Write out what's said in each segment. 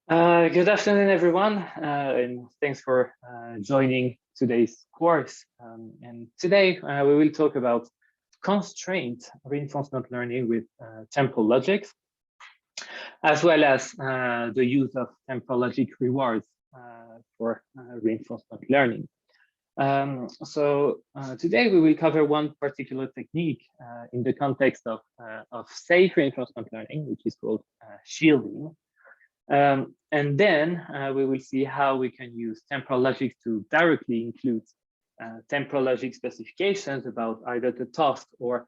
Good afternoon, everyone, and thanks for joining today's course. And today we will talk about constraint reinforcement learning with temporal logics, as well as the use of temporal logic rewards for reinforcement learning. Today we will cover one particular technique in the context of safe reinforcement learning, which is called shielding. And then we will see how we can use temporal logic to directly include temporal logic specifications about either the task or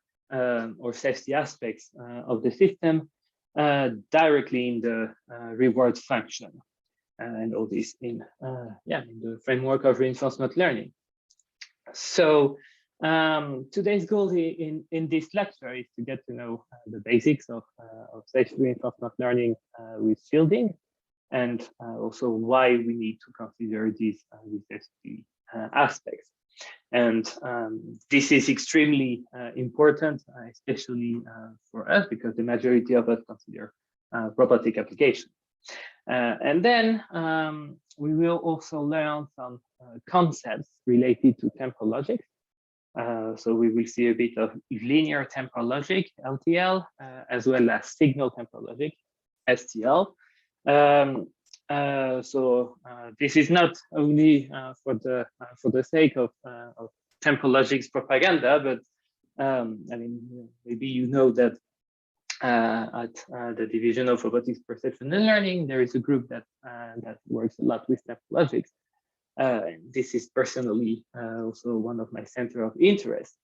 safety aspects of the system directly in the reward function, and all this in the framework of reinforcement learning. So today's goal in this lecture is to get to know the basics of safe reinforcement learning with shielding, and also why we need to consider these safety aspects. And this is extremely important, especially for us, because the majority of us consider robotic applications. And then we will also learn some concepts related to temporal logic. So we will see a bit of linear temporal logic, LTL, as well as signal temporal logic, STL. This is not only for the sake of temporal logic's propaganda, but I mean, maybe you know that at the Division of Robotics Perception and Learning, there is a group that works a lot with temporal logics. This is personally also one of my center of interest.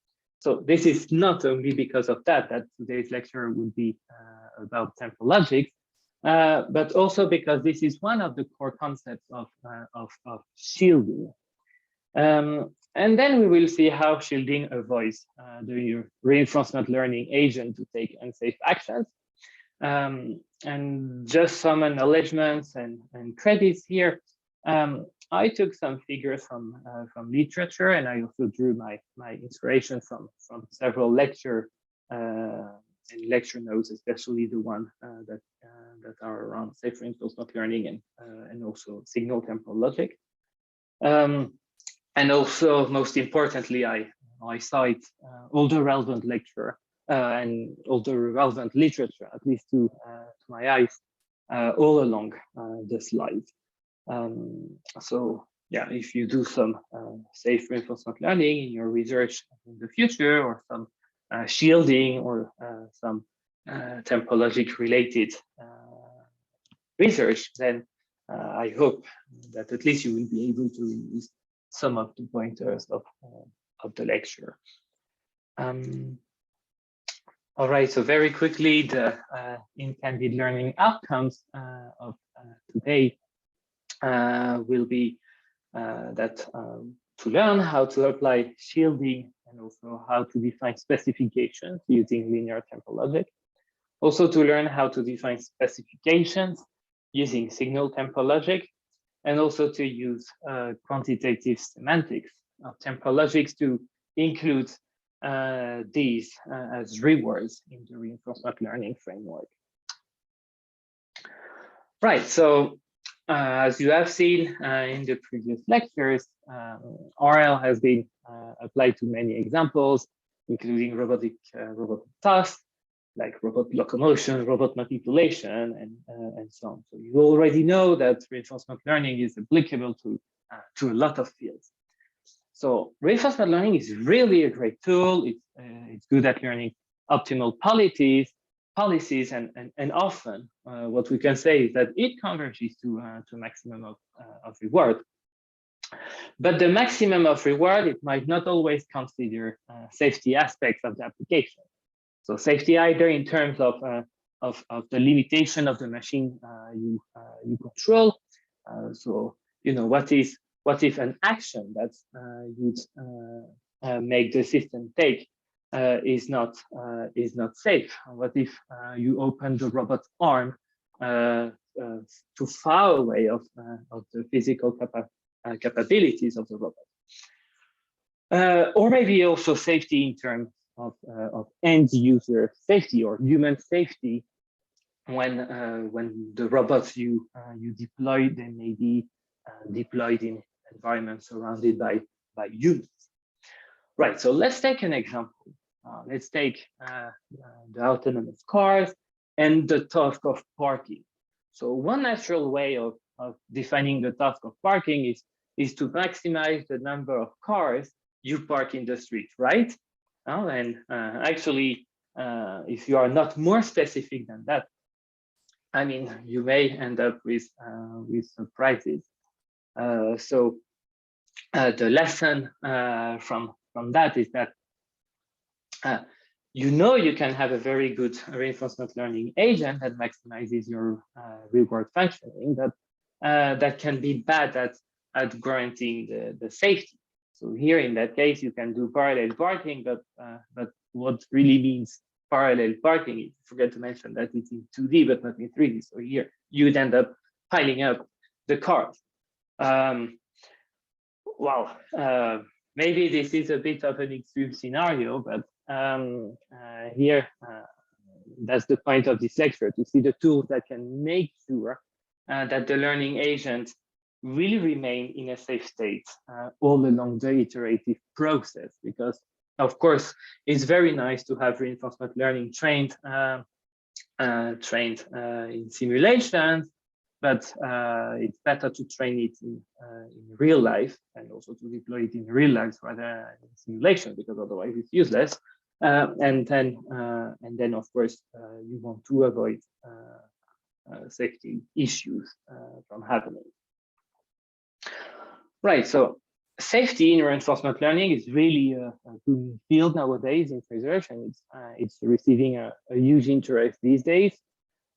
So this is not only because of that today's lecture will be about temporal logic, but also because this is one of the core concepts of shielding. And then we will see how shielding avoids the reinforcement learning agent to take unsafe actions. And just some acknowledgements and credits here. I took some figures from literature, and I also drew my inspiration from several lecture and lecture notes, especially the one that are around safe reinforcement learning and also signal temporal logic. And also, most importantly, I cite all the relevant lecture and all the relevant literature, at least to my eyes, all along the slide. So yeah, if you do some safe reinforcement learning in your research in the future, or some shielding or some temporal logic related research, then I hope that at least you will be able to use some of the pointers of the lecture. All right, so very quickly, the intended learning outcomes of today will be that to learn how to apply shielding and also how to define specifications using linear temporal logic. Also to learn how to define specifications using signal temporal logic, and also to use quantitative semantics of temporal logics to include these as rewards in the reinforcement learning framework. Right, so as you have seen in the previous lectures, RL has been applied to many examples, including robotic tasks, like robot locomotion, robot manipulation, and so on. So you already know that reinforcement learning is applicable to a lot of fields. So reinforcement learning is really a great tool. It's good at learning optimal policies, and often what we can say is that it converges to maximum of reward. But the maximum of reward, it might not always consider safety aspects of the application. So safety either in terms of the limitation of the machine you control. So you know, what if an action that you'd make the system take is not safe? What if you open the robot's arm too far away of the physical capabilities of the robot? Or maybe also safety in terms of end user safety or human safety. when the robots you deploy, they may be deployed in environments surrounded by humans. Right. So let's take an example. Let's take the autonomous cars and the task of parking. So one natural way of defining the task of parking is to maximize the number of cars you park in the street, right? And actually, if you are not more specific than that, I mean, you may end up with surprises. So the lesson from that is that you can have a very good reinforcement learning agent that maximizes your reward functioning, that can be bad at guaranteeing the safety. So here in that case, you can do parallel parking, but what really means parallel parking, you forget to mention that it's in 2D, but not in 3D. So here you'd end up piling up the cars. Well, maybe this is a bit of an extreme scenario, but here, that's the point of this lecture, to see the tools that can make sure that the learning agent will remain in a safe state all along the iterative process. Because, of course, it's very nice to have reinforcement learning trained in simulations, but it's better to train it in real life, and also to deploy it in real life rather than in simulation, because otherwise it's useless. And then of course you want to avoid safety issues from happening. Right. So safety in reinforcement learning is really a booming field nowadays in research, and it's receiving a huge interest these days.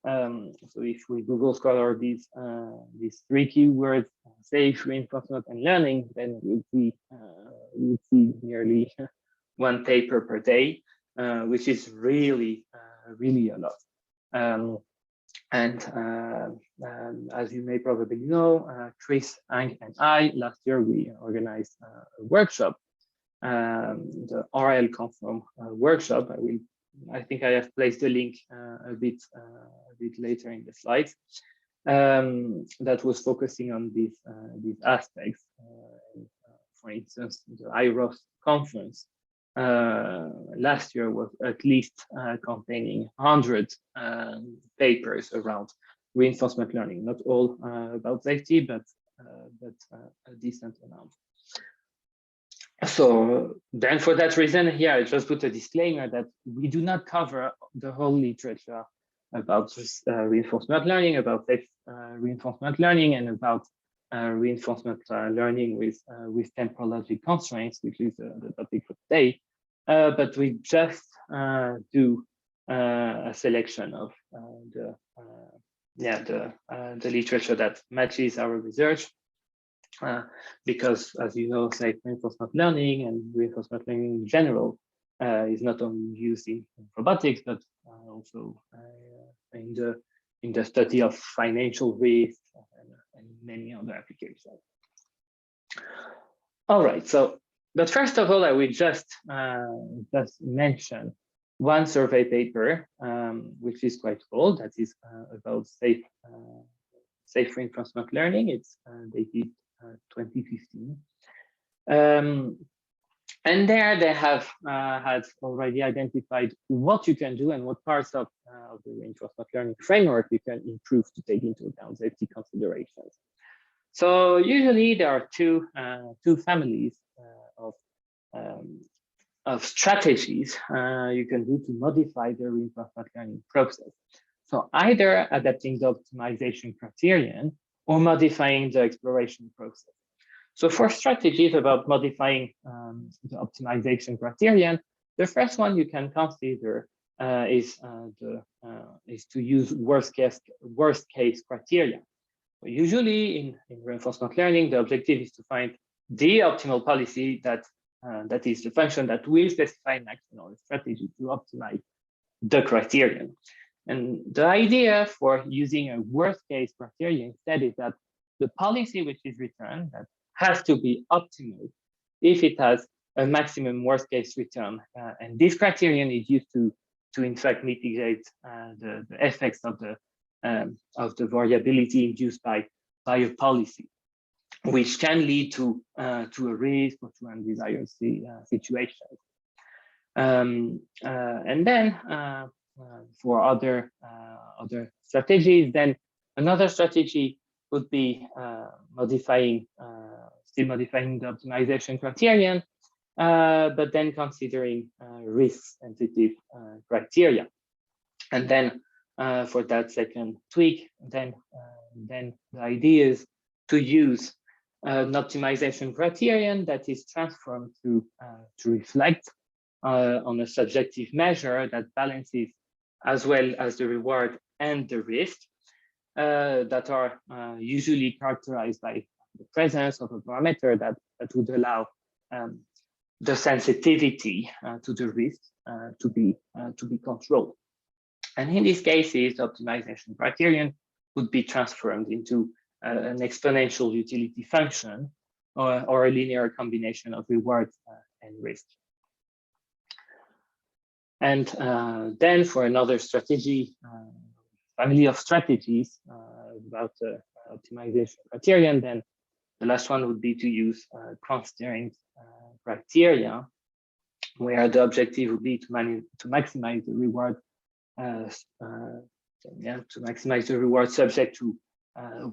So if we Google Scholar these 3 keywords, safe, reinforcement, and learning, then we'll see nearly 1 paper per day, which is really a lot. As you may probably know, Chris, Ang, and I, last year we organized a workshop, the RL Confirm workshop. I think I have placed the link a bit later in the slides. That was focusing on these aspects. For instance, the IROS conference last year was at least containing 100 papers around reinforcement learning. Not all about safety, but a decent amount. So then for that reason, here I just put a disclaimer that we do not cover the whole literature about reinforcement learning, about safe reinforcement learning, and about reinforcement learning with temporal logic constraints, which is the topic for today. But we just do a selection of the literature that matches our research. Because, as you know, safe reinforcement learning and reinforcement learning in general is not only used in robotics, but also in the study of financial risk and many other applications. All right, so, but first of all, I will just mention 1 survey paper, which is quite old, that is about safe reinforcement learning. It's dated 2015. And there they have had already identified what you can do and what parts of the reinforcement learning framework you can improve to take into account safety considerations. So usually there are two families of strategies you can do to modify the reinforcement learning process. So either adapting the optimization criterion or modifying the exploration process. So for strategies about modifying the optimization criterion, the first one you can consider is to use worst case criteria. So usually in reinforcement learning, the objective is to find the optimal policy that is the function that will specify an action or a strategy to optimize the criterion. And the idea for using a worst case criterion instead is that the policy which is returned that has to be optimal if it has a maximum worst case return. And this criterion is used to in fact mitigate the effects of the of the variability induced by a policy, which can lead to a risk or to undesired situations. And then for other strategies, then another strategy would be still modifying the optimization criterion, but then considering risk-sensitive criteria. And then for that second tweak, then the idea is to use an optimization criterion that is transformed to reflect on a subjective measure that balances as well as the reward and the risk that are usually characterized by the presence of a parameter that would allow the sensitivity to the risk to be controlled. And in these cases, the optimization criterion would be transformed into an exponential utility function or a linear combination of reward and risk. And then for another strategy, family of strategies about the optimization criterion, then the last one would be to use constraint criteria, where the objective would be to maximize the reward, to maximize the reward subject to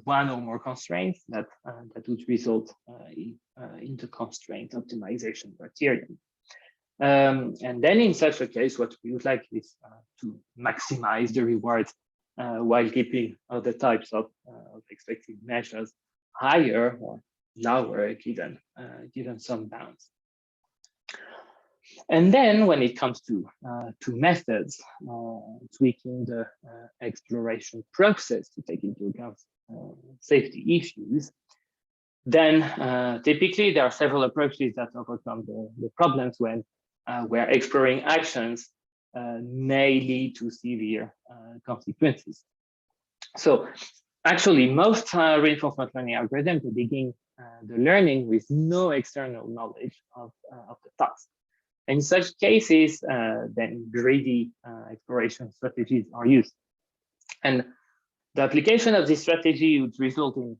one or more constraints that would result in the constraint optimization criterion. And then in such a case, what we would like is to maximize the reward while keeping other types of expected measures higher or lower given some bounds. And then when it comes to methods, tweaking the exploration process to take into account safety issues, then typically there are several approaches that overcome the problems when where exploring actions may lead to severe consequences. So actually, most reinforcement learning algorithms begin the learning with no external knowledge of the task. In such cases, then greedy exploration strategies are used. And the application of this strategy would result in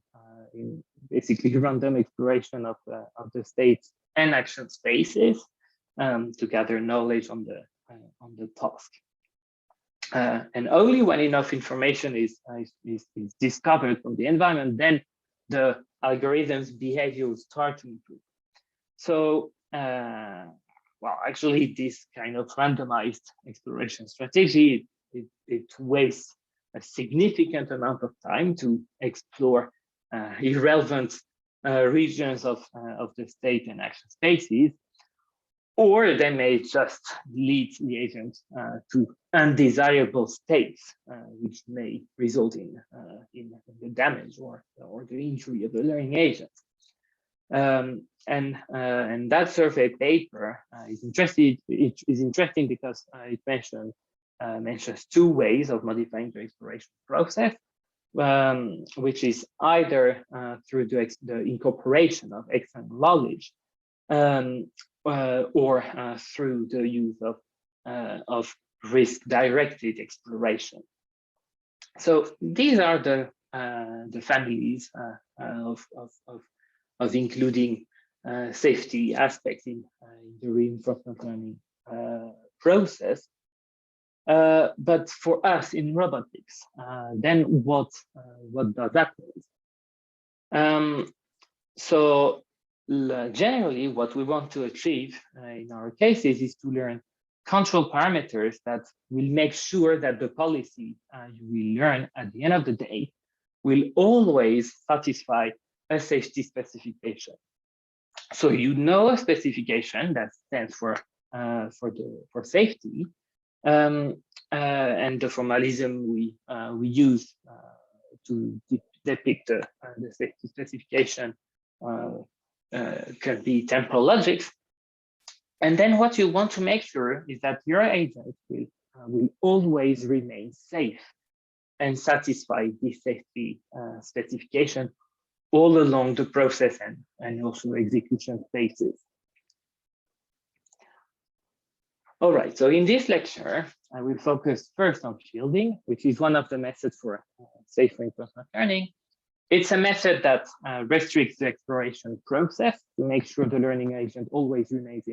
basically random exploration of the states and action spaces to gather knowledge on the task. And only when enough information is discovered from the environment, then the algorithm's behavior will start to improve. So, well, actually, this kind of randomized exploration strategy, it wastes a significant amount of time to explore irrelevant regions of the state and action spaces, or they may just lead the agent to undesirable states, which may result in the damage or the injury of the learning agent. And that survey paper is interesting because it mentions two ways of modifying the exploration process, which is either through the incorporation of external knowledge, or through the use of risk-directed exploration. So these are the families of including safety aspects in the reinforcement learning process. But for us in robotics, then what does that mean? So generally, what we want to achieve in our cases is to learn control parameters that will make sure that the policy you will learn at the end of the day will always satisfy a safety specification. So you know a specification that stands for safety, and the formalism we use to depict the safety specification can be temporal logics. And then what you want to make sure is that your agent will always remain safe and satisfy the safety specification all along the process and also execution phases. All right, so in this lecture, I will focus first on shielding, which is one of the methods for safe reinforcement learning. It's a method that restricts the exploration process to make sure the learning agent always remains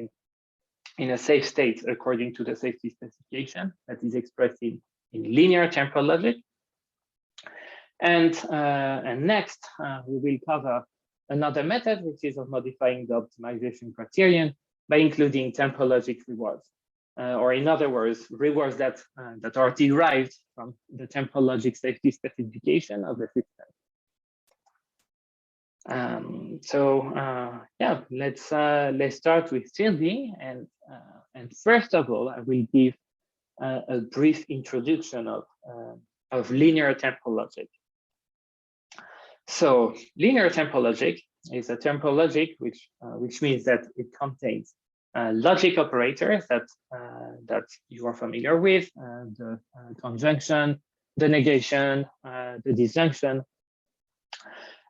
in a safe state according to the safety specification that is expressed in linear temporal logic. And next, we will cover another method, which is of modifying the optimization criterion by including temporal logic rewards, or in other words, rewards that are derived from the temporal logic safety specification of the system. Yeah, let's start with shielding, and first of all, I will give a brief introduction of linear temporal logic. So linear temporal logic is a temporal logic which means that it contains logic operators that you are familiar with, the conjunction, the negation, the disjunction.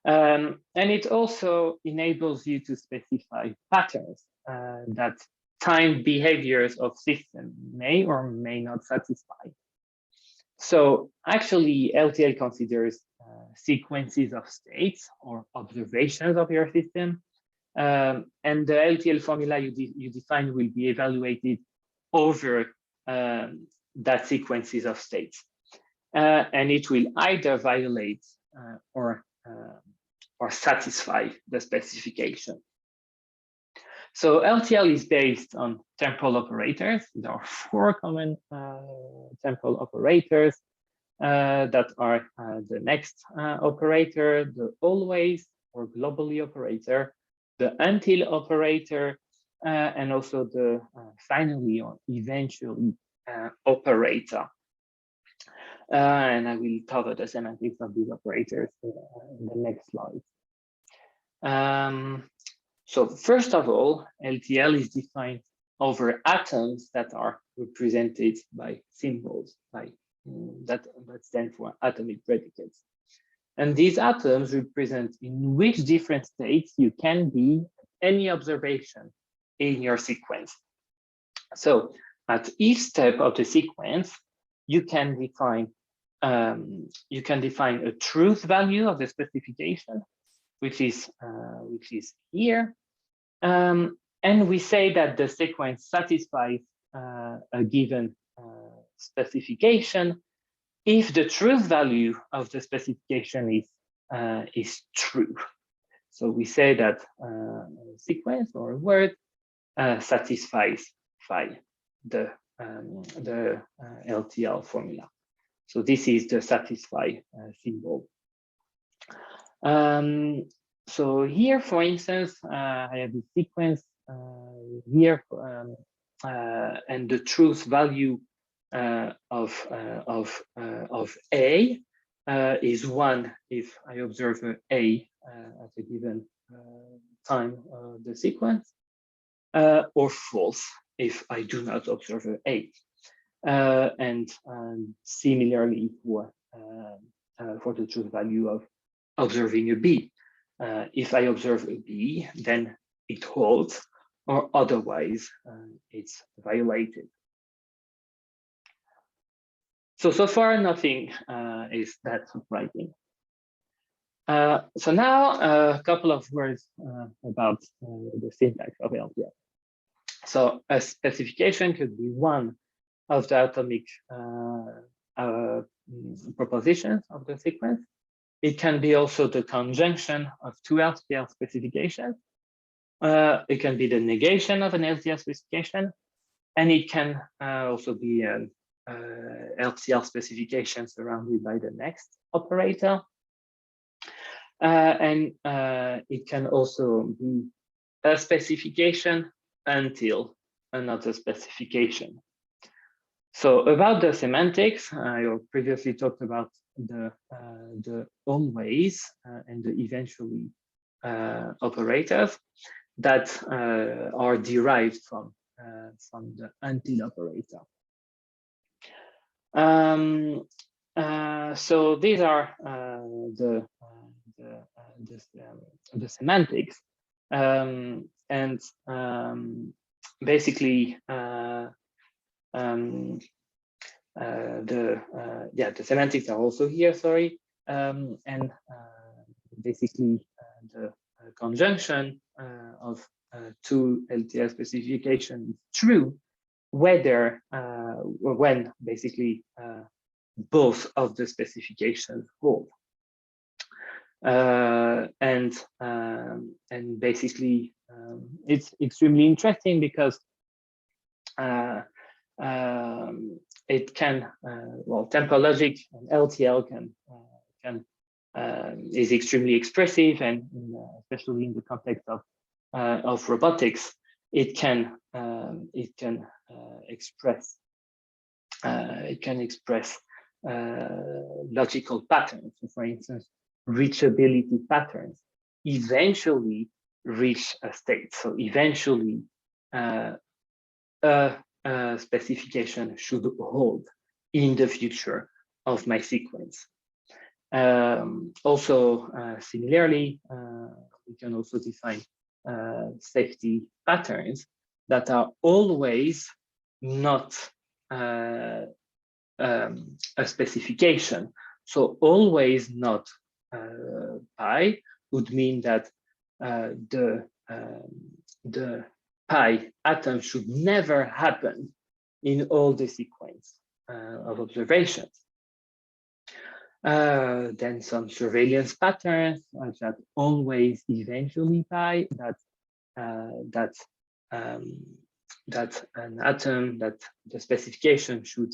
And it also enables you to specify patterns that timed behaviors of systems may or may not satisfy. So actually, LTL considers sequences of states or observations of your system. And the LTL formula you define will be evaluated over that sequences of states. And it will either violate or satisfy the specification. So LTL is based on temporal operators. There are 4 common temporal operators that are the next operator, the always or globally operator, the until operator, and also the finally or eventually operator. And I will cover the semantics of these operators in the next slide. So first of all, LTL is defined over atoms that are represented by symbols, that stand for atomic predicates. And these atoms represent in which different states you can be at any observation in your sequence. So at each step of the sequence, you can define a truth value of the specification, which is here, and we say that the sequence satisfies a given specification if the truth value of the specification is true. So we say that a sequence or a word satisfies the LTL formula. So this is the satisfy symbol. So here, for instance, I have the sequence here, and the truth value of A is 1 if I observe A at a given time of the sequence, or false if I do not observe A. And similarly for the truth value of observing a B. If I observe a B, then it holds, or otherwise it's violated. So far, nothing is that surprising. So now a couple of words about the syntax of LTL. So a specification could be one of the atomic propositions of the sequence. It can be also the conjunction of 2 LTL specifications. It can be the negation of an LTL specification, and it can also be an LTL specification surrounded by the next operator. And it can also be a specification until another specification. So about the semantics, I previously talked about the always and the eventually operators that are derived from the until operator. So these are the semantics, and basically the semantics are also here, sorry. And basically the conjunction of two LTL specifications is true whether or when basically both of the specifications hold. And basically it's extremely interesting because it can well, temporal logic and LTL is extremely expressive, and especially in the context of robotics, it can express logical patterns. So for instance, reachability patterns eventually reach a state. So eventually a specification should hold in the future of my sequence. Also, similarly, we can also define safety patterns that are always not a specification. So always not pi would mean that the pi atom should never happen in all the sequence of observations. Then some surveillance patterns that always eventually pi, that an atom, that the specification should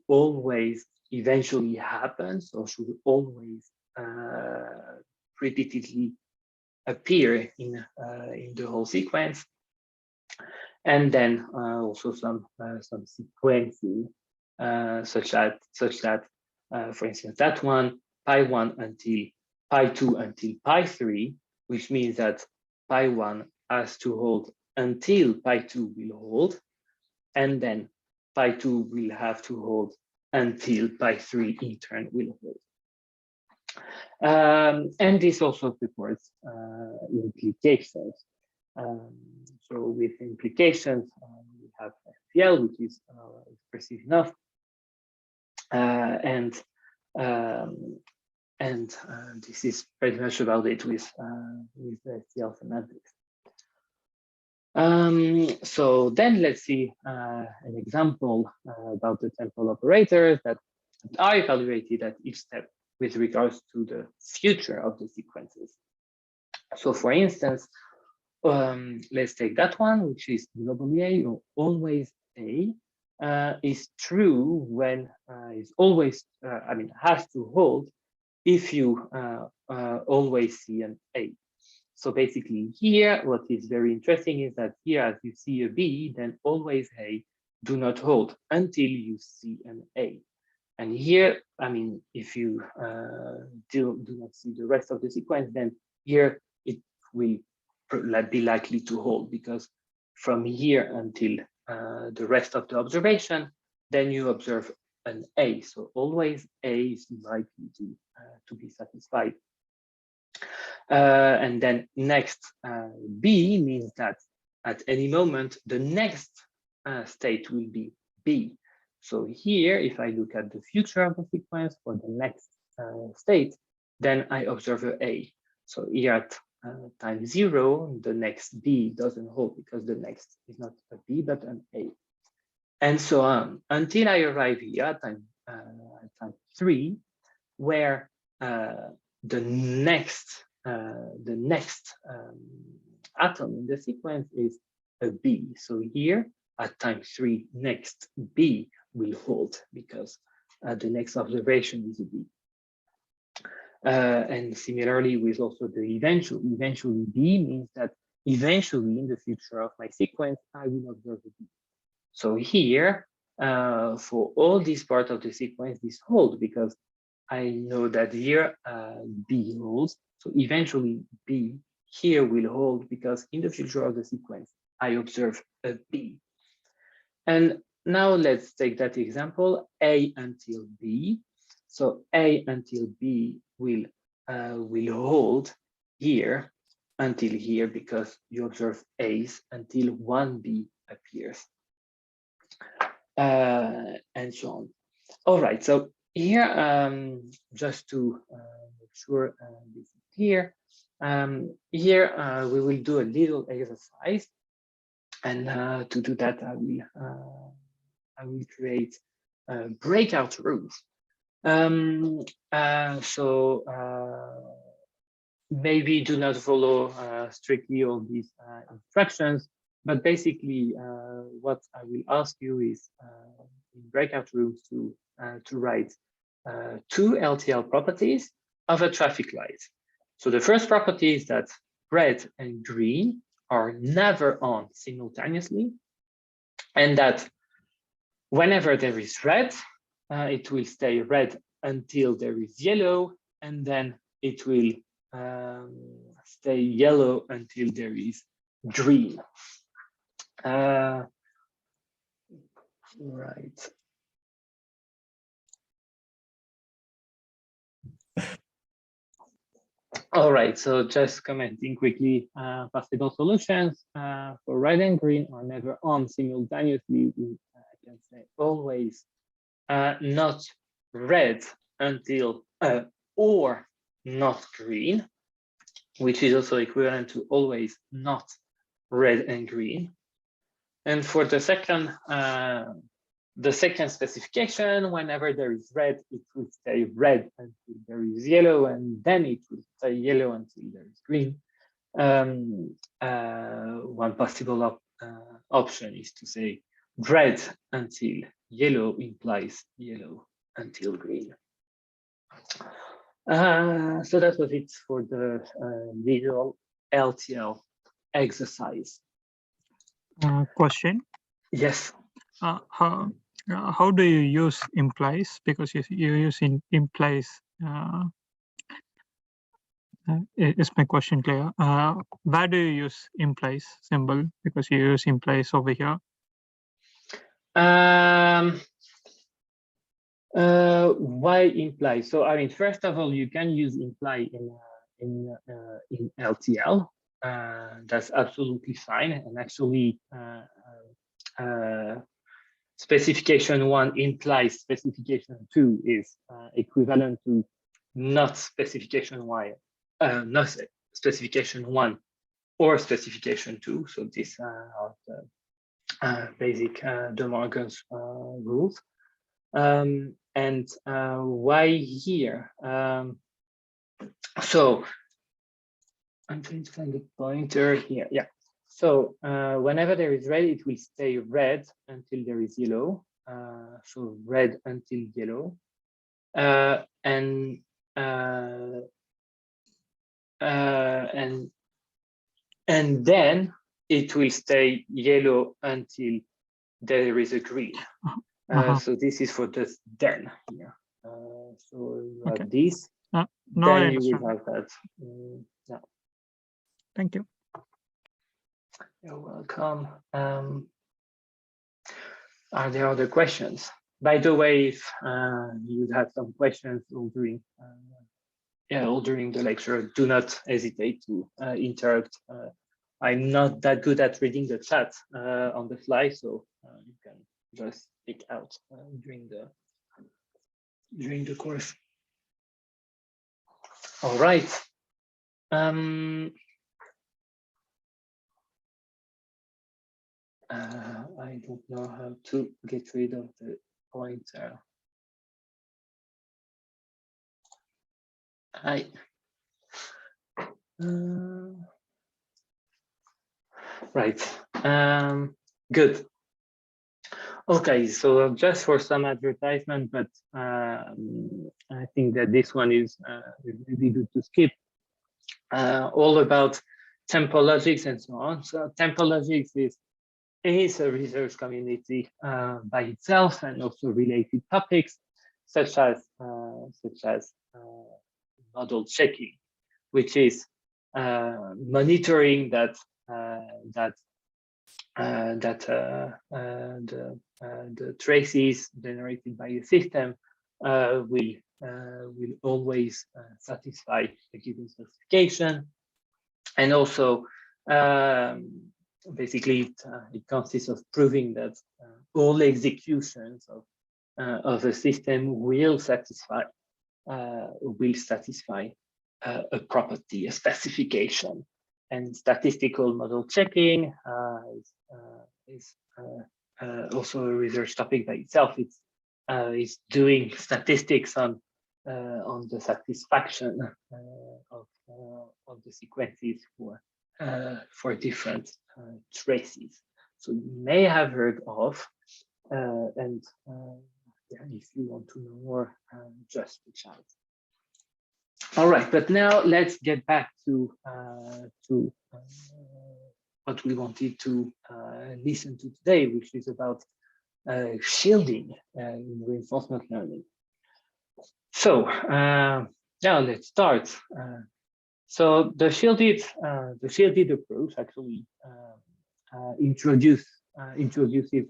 always eventually happen, so should always repeatedly appear in the whole sequence. And then also some sequencing such that for instance, that one, pi1 until pi2 until pi3, which means that pi1 has to hold until pi2 will hold, and then pi2 will have to hold until pi3 in turn will hold. And this also supports implications. So with implications, we have FPL, which is expressive enough. And this is pretty much about it with FPL semantics. So then let's see an example about the temporal operators that are evaluated at each step with regards to the future of the sequences. So for instance, let's take that one, which is globally A or always A, is true when is always, has to hold if you always see an A. So basically here, what is very interesting is that here, as you see a B, then always A do not hold until you see an A. And here, if you do not see the rest of the sequence, then here it will be likely to hold, because from here until the rest of the observation, then you observe an A. So always A is likely to be satisfied. And then next, B means that at any moment, the next state will be B. So here, if I look at the future of the sequence for the next state, then I observe an A. So here at time 0, the next B doesn't hold because the next is not a B, but an A. And so on until I arrive here at time 3, where the next atom in the sequence is a B. So here at time 3, next B will hold because the next observation is a B. And similarly with also the eventually B means that eventually in the future of my sequence, I will observe a B. So here, for all this part of the sequence, this holds because I know that here B holds. So eventually B here will hold because in the future of the sequence, I observe a B. And now let's take that example, A until B. So A until B will hold here until here because you observe A's until 1B appears. and so on. All right, so here, just to make sure this is clear, here we will do a little exercise, and to do that, I will create breakout rooms. So maybe do not follow strictly all these instructions, but basically what I will ask you is in breakout rooms to write two LTL properties of a traffic light. So the first property is that red and green are never on simultaneously, and that whenever there is red, it will stay red until there is yellow, and then it will stay yellow until there is green. Right. All right, so just commenting quickly, possible solutions for red and green are never on simultaneously. We can say always not red until or not green, which is also equivalent to always not red and green. And for the second specification, whenever there is red, it will stay red until there is yellow, and then it will stay yellow until there is green. One possible option is to say red until yellow implies yellow until green. So that was it for the visual LTL exercise. Question. Yes. How do you use implies? Because you use implies. Is my question clear? Where do you use implies symbol? Because you use implies over here. Why imply? So I mean, first of all, you can use imply in LTL. That's absolutely fine, and actually specification 1 implies specification 2 is equivalent to not specification 1 or specification 2. So these are the basic De Morgan's rules. And why here? So I'm trying to find the pointer here. Yeah. So whenever there is red, it will stay red until there is yellow. So red until yellow. And then it will stay yellow until there is a green. So this is for the then here. So you have this. No, then you will have that. Yeah. Thank you. You're welcome. Are there other questions? By the way, if you would have some questions all during the lecture, do not hesitate to interrupt. I'm not that good at reading the chat on the fly, so you can just speak out during the course. All right. I don't know how to get rid of the pointer. Right. Good. Okay, so just for some advertisement, but I think that this one is really good to skip. All about Temporal and so on. So Temporal is a research community by itself, and also related topics such as model checking, which is monitoring that the traces generated by the system will always satisfy a given specification, and also basically, it consists of proving that all executions of a system will satisfy a property, a specification. And statistical model checking is also a research topic by itself. It's doing statistics on the satisfaction of the sequences for different traces. So you may have heard of, and yeah, if you want to know more, just reach out. All right, but now let's get back to what we wanted to listen to today, which is about shielding in reinforcement learning. So now let's start. So the shielded approach actually introduces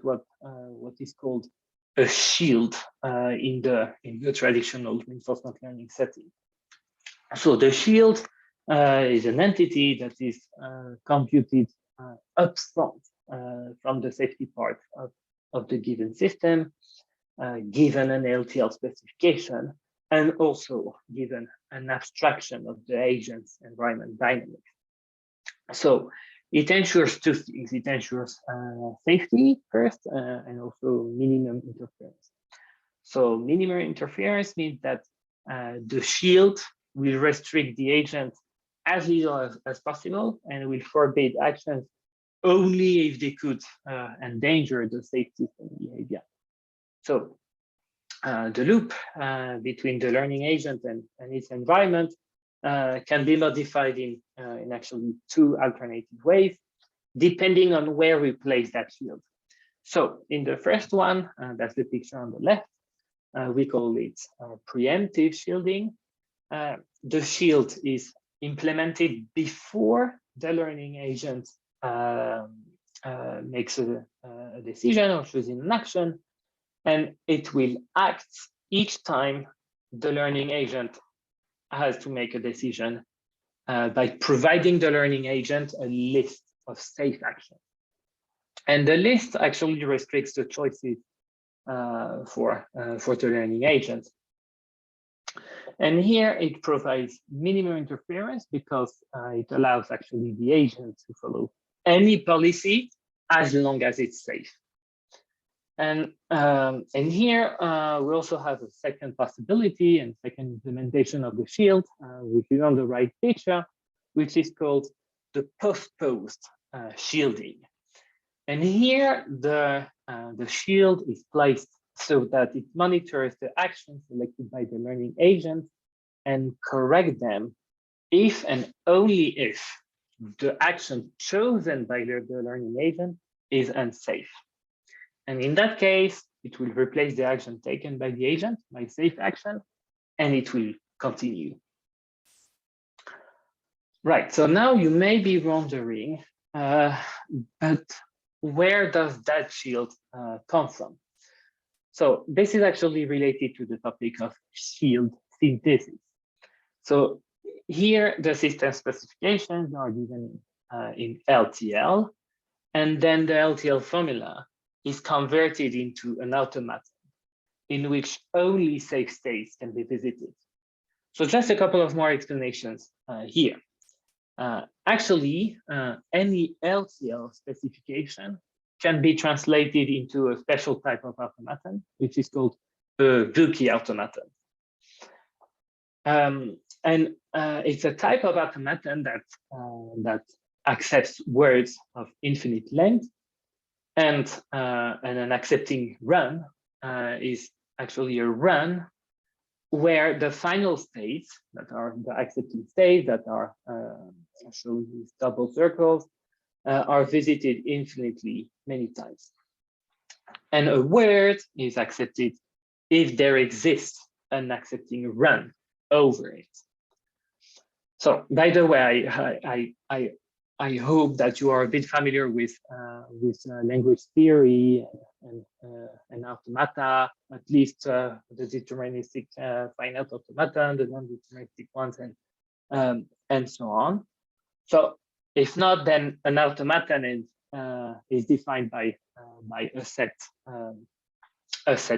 what is called a shield in the traditional reinforcement learning setting. So the shield is an entity that is computed upfront from the safety part of the given system, given an LTL specification, and also given an abstraction of the agent's environment dynamics. So it ensures two things. It ensures safety first, and also minimum interference. So minimum interference means that the shield will restrict the agent as little as possible and will forbid actions only if they could endanger the safe system behavior. So the loop between the learning agent and its environment can be modified in actually two alternative ways, depending on where we place that shield. So in the first one, that's the picture on the left, we call it preemptive shielding. The shield is implemented before the learning agent makes a decision or chooses an action, and it will act each time the learning agent has to make a decision by providing the learning agent a list of safe actions. And the list actually restricts the choices for the learning agent. And here it provides minimum interference because it allows actually the agent to follow any policy as long as it's safe. And here we also have a second possibility and second implementation of the shield, which is on the right picture, which is called the post-post shielding. And here the shield is placed so that it monitors the actions selected by the learning agent and correct them if and only if the action chosen by the learning agent is unsafe. And in that case, it will replace the action taken by the agent by safe action, and it will continue. Right, so now you may be wondering, but where does that shield come from? So this is actually related to the topic of shield synthesis. So here the system specifications are given in LTL, and then the LTL formula is converted into an automaton in which only safe states can be visited. So just a couple of more explanations here. Actually, any LTL specification can be translated into a special type of automaton, which is called a Vuki automaton. And it's a type of automaton that accepts words of infinite length, and an accepting run is actually a run where the final states that are the accepting states that are shown these double circles are visited infinitely many times. And a word is accepted if there exists an accepting run over it. So by the way, I hope that you are a bit familiar with language theory and automata, at least the deterministic finite automaton, the non-deterministic ones, and so on. So if not, then an automaton is defined by a set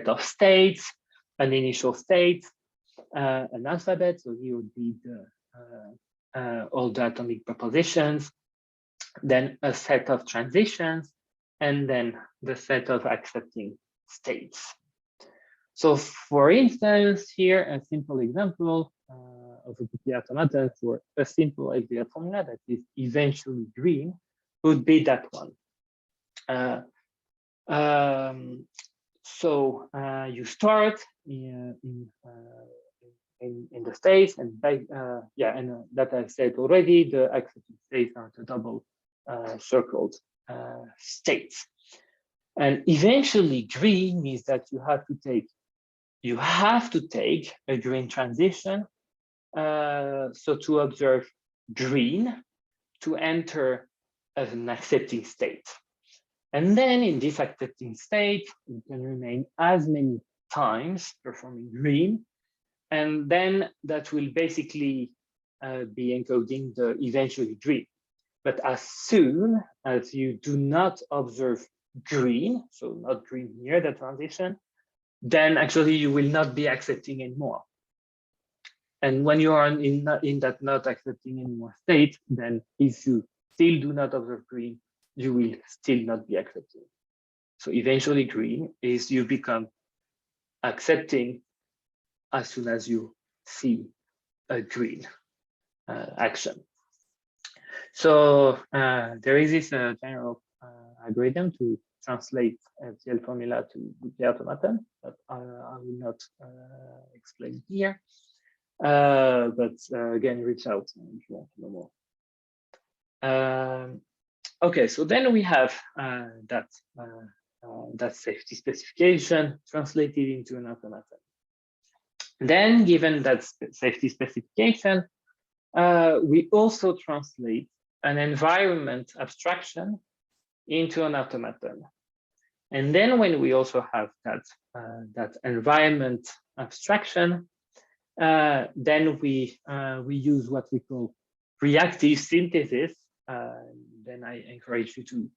of states, an initial state, an alphabet. So here would be all the atomic propositions, then a set of transitions, and then the set of accepting states. So for instance, here a simple example of a Couplé automaton for a simple ideal formula that is eventually green would be that one. So you start in the states, and that I said already, the accepting states are the double circled states. And eventually green means that you have to take a green transition. So to observe green, to enter as an accepting state. And then in this accepting state, you can remain as many times performing green. And then that will basically be encoding the eventually green. But as soon as you do not observe green, so not green near the transition, then actually you will not be accepting anymore. And when you are in that not accepting anymore state, then if you still do not observe green, you will still not be accepting. So eventually green is you become accepting as soon as you see a green action. So there is this general algorithm to translate FDL formula to Couplé automaton, but I will not explain here. But again, reach out if you want to know more. Okay, so then we have that safety specification translated into an automaton. Then, given that safety specification, we also translate an environment abstraction into an automaton. And then when we also have that environment abstraction, then we use what we call reactive synthesis. Then I encourage you to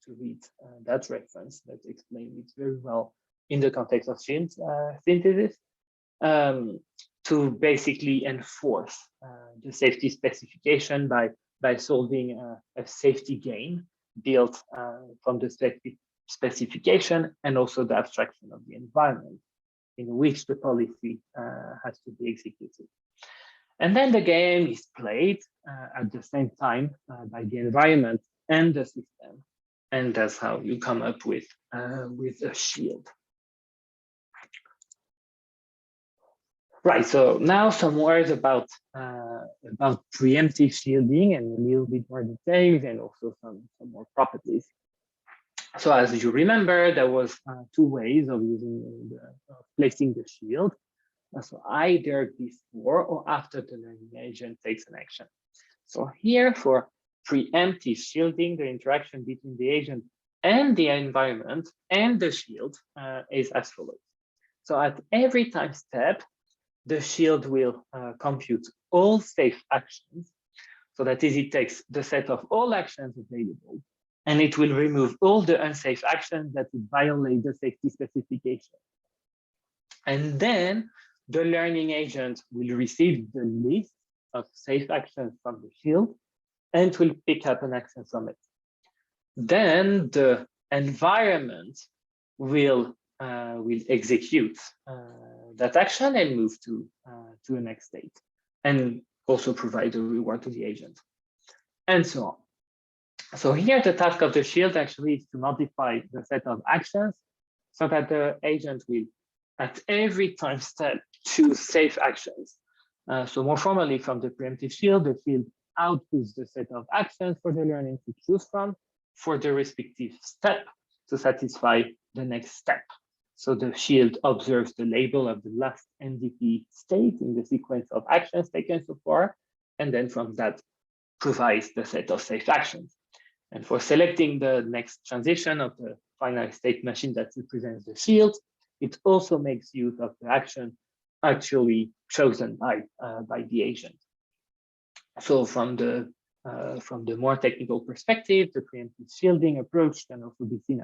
read that reference that explains it very well in the context of synthesis, to basically enforce the safety specification by solving a safety gain built from the safety specification and also the abstraction of the environment in which the policy has to be executed. And then the game is played at the same time by the environment and the system. And that's how you come up with a shield. Right, so now some words about preemptive shielding and a little bit more details and also some more properties. So as you remember, there was two ways of placing the shield. So either before or after the learning agent takes an action. So here for preemptive shielding, the interaction between the agent and the environment and the shield is as follows. So at every time step, the shield will compute all safe actions. So that is, it takes the set of all actions available, and it will remove all the unsafe actions that would violate the safety specification. And then the learning agent will receive the list of safe actions from the shield and will pick up an action from it. Then the environment will execute that action and move to a next state, and also provide a reward to the agent, and so on. So here the task of the shield actually is to modify the set of actions so that the agent will, at every time step, choose safe actions. So more formally, from the preemptive shield, the shield outputs the set of actions for the learning to choose from for the respective step to satisfy the next step. So the shield observes the label of the last NDP state in the sequence of actions taken so far, and then from that provides the set of safe actions. And for selecting the next transition of the final state machine that represents the shield, it also makes use of the action actually chosen by the agent. So from the from the more technical perspective, the preemptive shielding approach can also be seen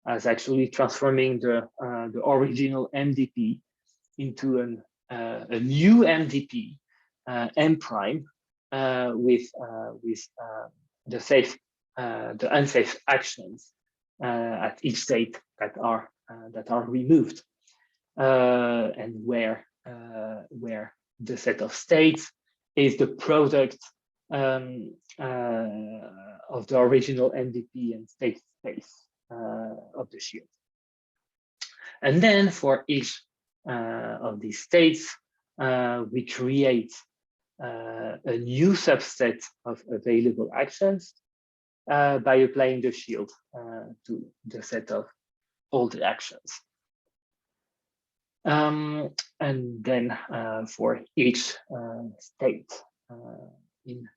as actually transforming the original MDP into a new MDP, M prime, with the unsafe actions at each state that are removed, and where the set of states is the product of the original MDP and state space of the shield. And then for each of these states, we create a new subset of available actions by applying the shield to the set of all the actions. And then for each state in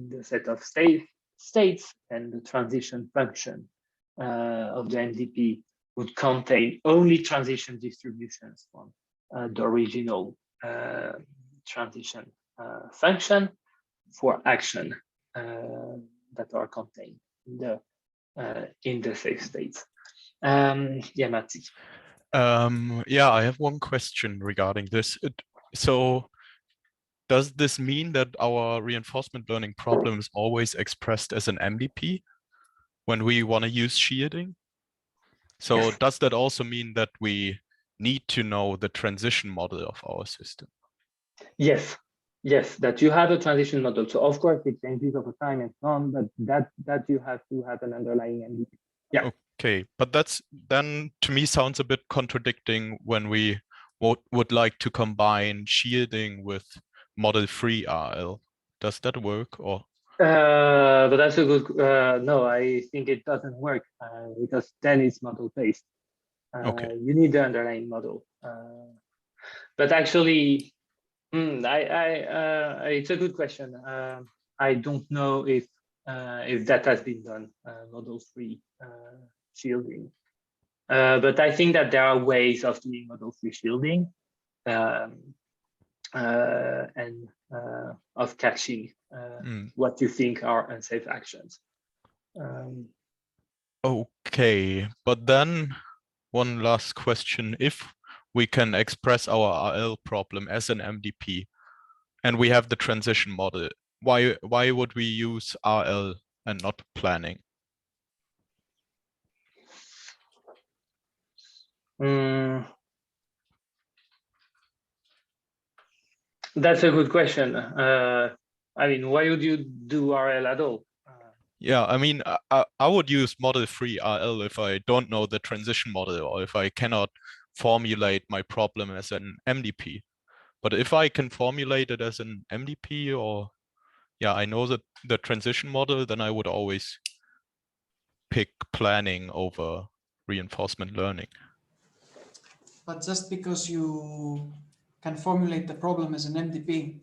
the set of states, and the transition function of the MDP would contain only transition distributions from the original transition function for action that are contained in the safe states. Yeah, Matti. Yeah, I have one question regarding this. So does this mean that our reinforcement learning problem is always expressed as an MDP when we want to use shielding? So Yes. does that also mean that we need to know the transition model of our system? Yes, that you have a transition model. So of course it changes over time and so on, but that you have to have an underlying MDP. Yeah. Okay, but that's then to me sounds a bit contradicting when we would like to combine shielding with model-free RL. Does that work, or? But that's a good, no, I think it doesn't work because then it's model-based. Okay. You need the underlying model. But actually, it's a good question. I don't know if that has been done, model-free shielding. But I think that there are ways of doing model-free shielding and of catching what you think are unsafe actions. Okay, but then one last question. If we can express our RL problem as an MDP and we have the transition model, why would we use RL and not planning? That's a good question. I mean, why would you do RL at all? Yeah, I mean, I would use model-free RL if I don't know the transition model or if I cannot formulate my problem as an MDP. But if I can formulate it as an MDP, or yeah, I know that the transition model, then I would always pick planning over reinforcement learning. But just because you can formulate the problem as an MDP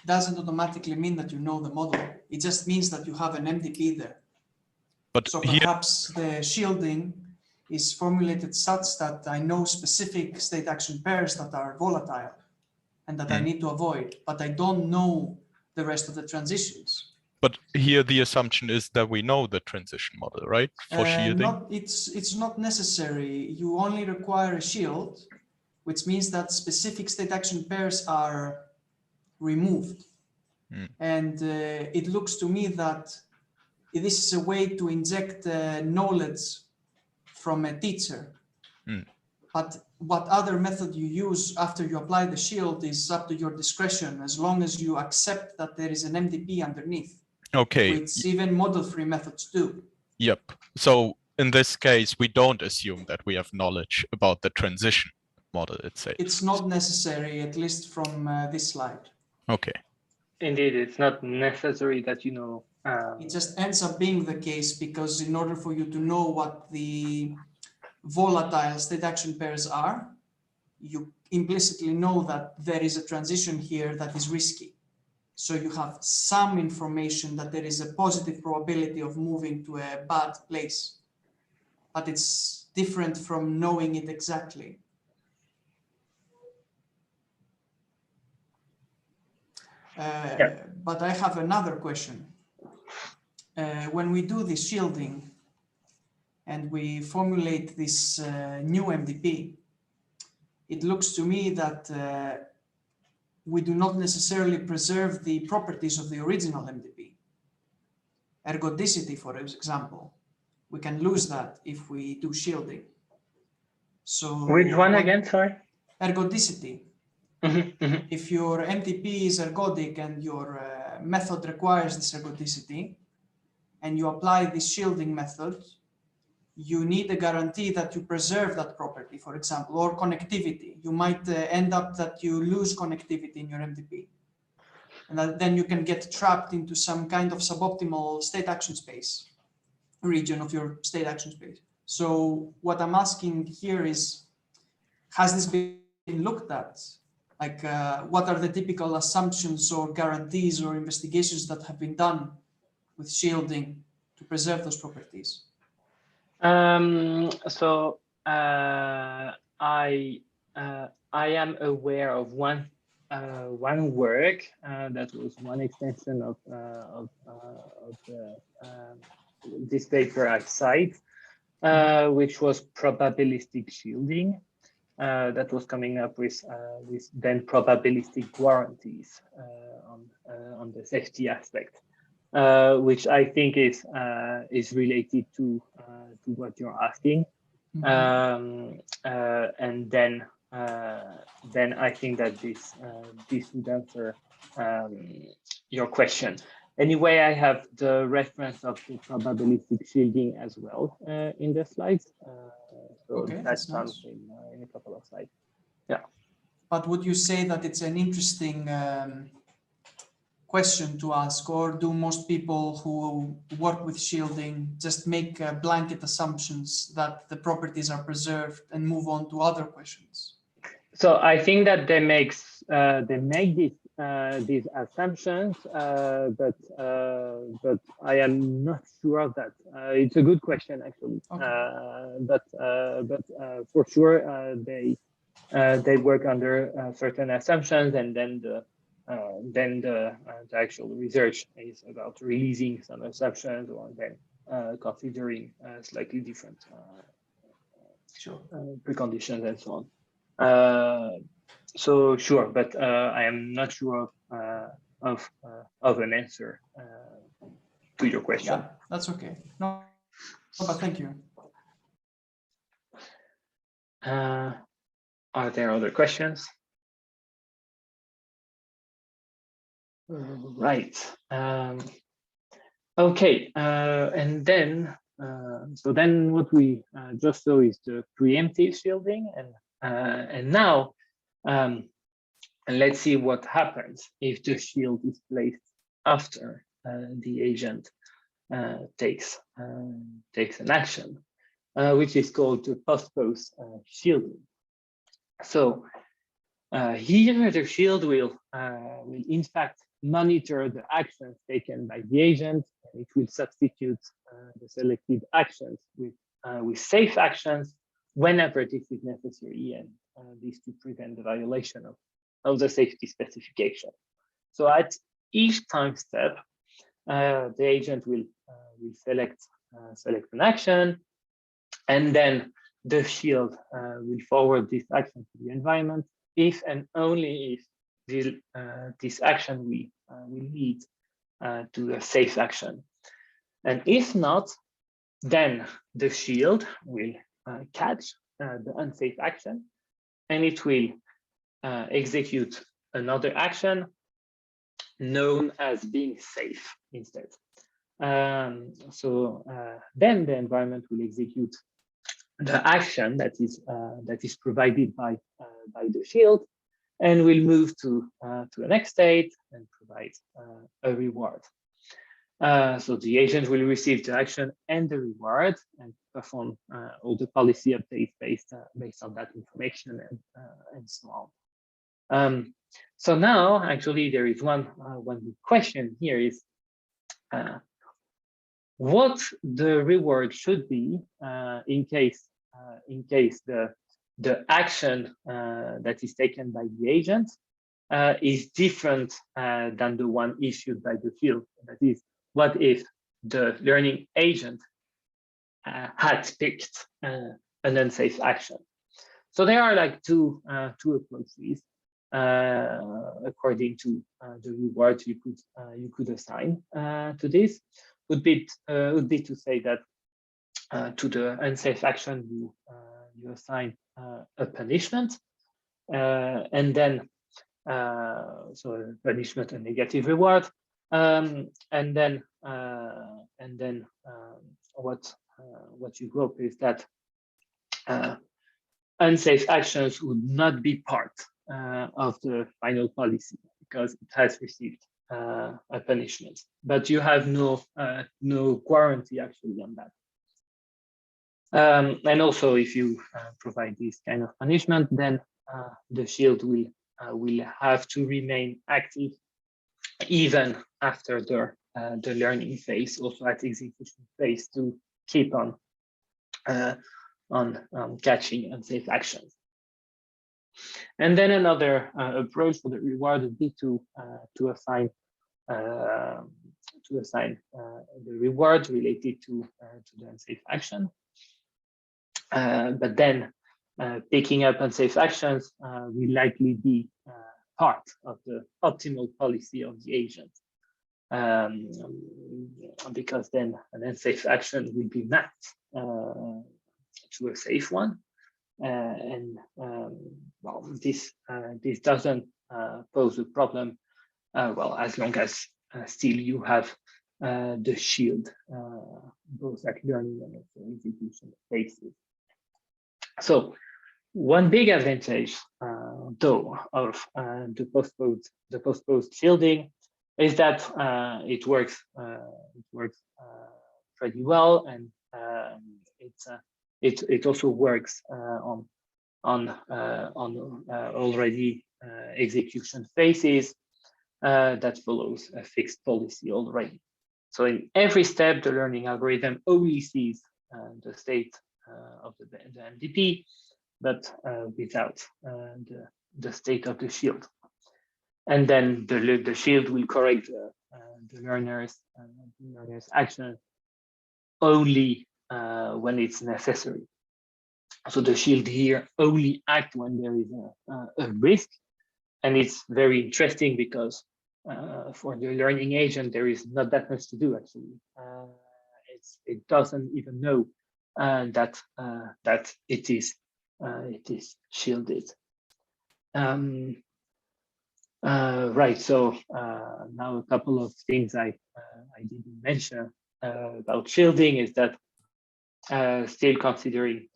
doesn't automatically mean that you know the model. It just means that you have an MDP there. But so here, perhaps the shielding is formulated such that I know specific state action pairs that are volatile and that I need to avoid, but I don't know the rest of the transitions. But here the assumption is that we know the transition model, right? For shielding? It's not necessary. You only require a shield, which means that specific state action pairs are removed. And it looks to me that this is a way to inject knowledge from a teacher. But what other method you use after you apply the shield is up to your discretion, as long as you accept that there is an MDP underneath. Okay. Which even model-free methods do. Yep. So in this case, we don't assume that we have knowledge about the transition model itself. It's not necessary, at least from this slide. Okay. Indeed, it's not necessary that you know. It just ends up being the case because in order for you to know what the volatile state action pairs are, you implicitly know that there is a transition here that is risky. So you have some information that there is a positive probability of moving to a bad place, but it's different from knowing it exactly. But I have another question. when we do this shielding and we formulate this new MDP, it looks to me that we do not necessarily preserve the properties of the original MDP. Ergodicity, for example, we can lose that if we do shielding. So which one again? Sorry. Ergodicity. If your MDP is ergodic and your method requires this ergodicity, and you apply this shielding method, you need a guarantee that you preserve that property, for example, or connectivity. You might end up that you lose connectivity in your MDP. And then you can get trapped into some kind of suboptimal state action space, region of your state action space. So what I'm asking here is, has this been looked at? Like, what are the typical assumptions or guarantees or investigations that have been done with shielding to preserve those properties? So I am aware of one work that was one extension of this paper I cite, which was probabilistic shielding. That was coming up with then probabilistic warranties on the safety aspect, which I think is related to what you're asking. And then I think that this would answer your question. Anyway, I have the reference of the probabilistic shielding as well in the slides. So okay, that's nice. in a couple of slides. Yeah. But would you say that it's an interesting question to ask, or do most people who work with shielding just make blanket assumptions that the properties are preserved and move on to other questions? So I think that they make these assumptions, but I am not sure of that. It's a good question actually, okay. But for sure they work under certain assumptions, and then the actual research is about releasing some assumptions, or then considering slightly different preconditions and so on. So sure, but I am not sure of an answer to your question. Yeah, that's okay. No, but thank you. Are there other questions? Right. Okay. And then, so then what we just saw is the preemptive shielding, and now let's see what happens if the shield is placed after the agent takes an action, which is called the post-post shielding. So here the shield will in fact monitor the actions taken by the agent, and it will substitute the selected actions with safe actions whenever this is necessary, and this to prevent the violation of the safety specification. So at each time step, the agent will select an action, and then the shield will forward this action to the environment if and only if this action will lead to a safe action. And if not, then the shield will catch the unsafe action, and it will execute another action known as being safe instead. So then the environment will execute the action that is provided by the shield, and will move to the next state and provide a reward. So the agent will receive the action and the reward, and perform all the policy updates based on that information, and so on. So now, actually, there is one question here is what the reward should be in case the action that is taken by the agent is different than the one issued by the shield. That is, what if the learning agent had picked an unsafe action. So there are like two approaches according to the reward you could assign to this. Would be to say that to the unsafe action you assign a punishment, and then so a punishment, a negative reward, and then what you hope is that unsafe actions would not be part of the final policy because it has received a punishment, but you have no guarantee actually on that. And also, if you provide this kind of punishment, then the shield will have to remain active even after the learning phase, also at execution phase, to keep on catching unsafe actions. And then another approach for the reward would be to assign the reward related to the unsafe action. But then picking up unsafe actions will likely be part of the optimal policy of the agent, because then an unsafe action will be mapped to a safe one, and well, this doesn't pose a problem, well, as long as still you have the shield both at learning and also execution phases. So one big advantage, though, of the post-post shielding is that it works pretty well, and it also works on already execution phases that follows a fixed policy already. So in every step, the learning algorithm only sees the state of the MDP, but without the state of the shield. And then the shield will correct the learner's action only when it's necessary. So the shield here only acts when there is a risk, and it's very interesting because for the learning agent there is not that much to do actually. It doesn't even know that it is shielded. Right. So now a couple of things I didn't mention about shielding is that still considering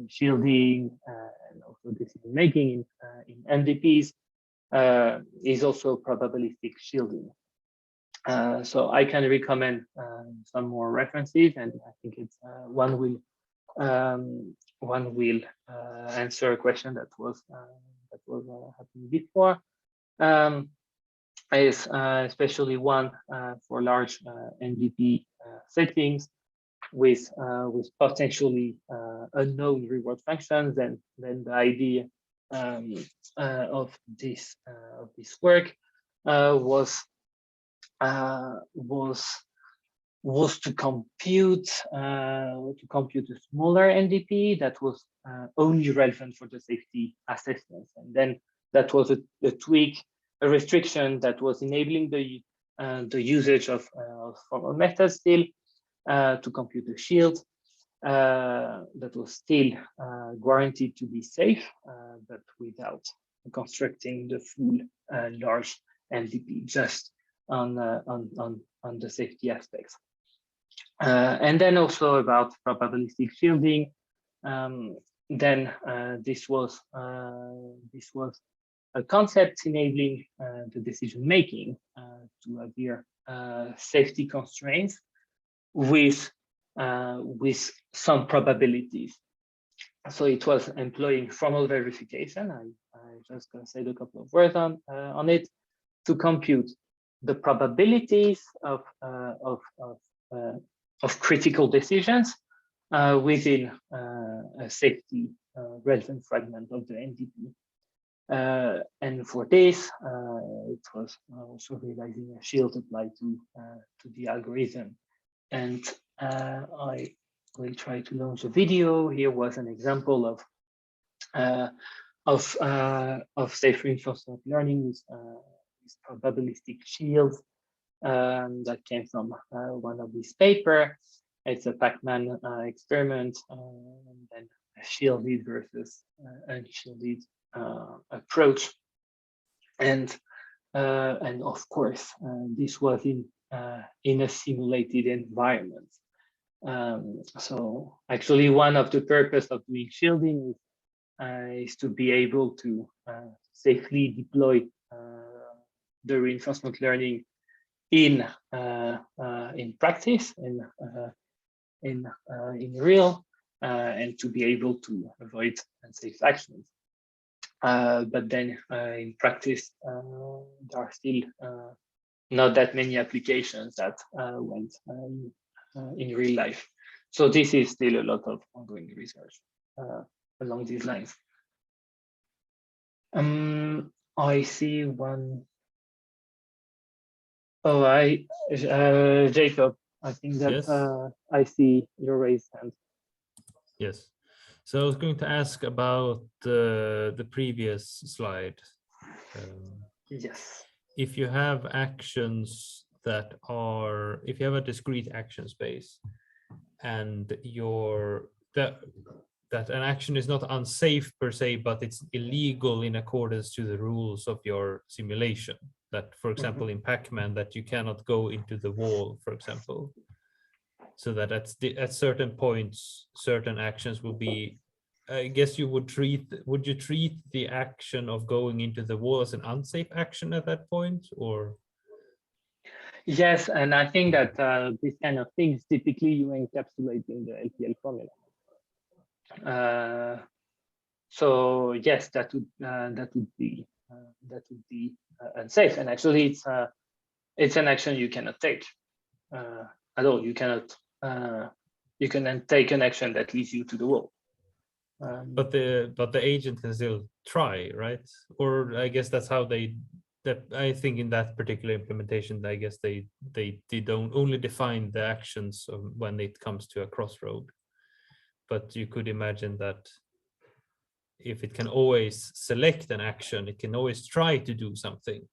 shielding and also decision making in MDPs is also probabilistic shielding. So I can recommend some more references, and I think it's one will answer a question that was happening before. Is especially one for large MDP settings with potentially unknown reward functions, and then the idea of this work was to compute a smaller MDP that was only relevant for the safety assessments, and then that was a tweak, a restriction that was enabling the usage of formal methods still to compute a shield that was still guaranteed to be safe, but without constructing the full large MDP, just on the safety aspects. And then also about probabilistic shielding. Then this was a concept enabling the decision making to adhere safety constraints with some probabilities. So it was employing formal verification. I just gonna say a couple of words on it to compute the probabilities of critical decisions within a safety relevant fragment of the MDP. And for this, it was also realizing a shield applied to the algorithm And I will try to launch a video. Here was an example of safe reinforcement learning with probabilistic shields that came from one of these papers. It's a Pac-Man experiment, and then a shielded versus unshielded approach. And of course, this was in a simulated environment. So actually, one of the purpose of doing shielding is to be able to safely deploy the reinforcement learning in practice, in real, and to be able to avoid unsafe actions. But then in practice, there are still not that many applications that went in real life. So this is still a lot of ongoing research along these lines. I see one. Oh, Jacob, I think that Yes. I see your raised hand. Yes. So I was going to ask about the previous slide. Yes. If you have actions that are, if you have a discrete action space, and that an action is not unsafe per se, but it's illegal in accordance to the rules of your simulation. That, for example, in Pac-Man, that you cannot go into the wall, for example. So that at certain points, certain actions will be, I guess you would you treat the action of going into the wall as an unsafe action at that point, or? Yes, and I think that these kind of things typically you encapsulate in the LPL formula. So yes, that would be unsafe, and actually it's an action you cannot take at all. You cannot you can then take an action that leads you to the wall. But the agent can still try, right? Or I guess that's how I think in that particular implementation, I guess they don't only define the actions of when it comes to a crossroad. But you could imagine that if it can always select an action, it can always try to do something,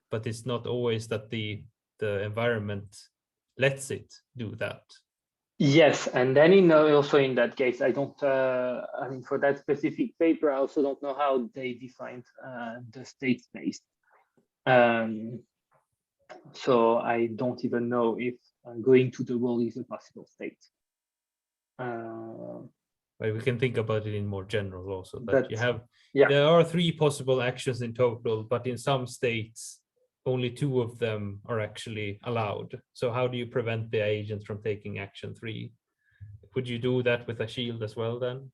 but it's not always that the environment lets it do that. Yes, and then also in that case, I don't. I mean, for that specific paper, I also don't know how they defined the state space. So I don't even know if going to the wall is a possible state. But we can think about it in more general also. That you have, yeah. There are 3 possible actions in total, but in some states, only 2 of them are actually allowed. So how do you prevent the agent from taking action 3? Would you do that with a shield as well then?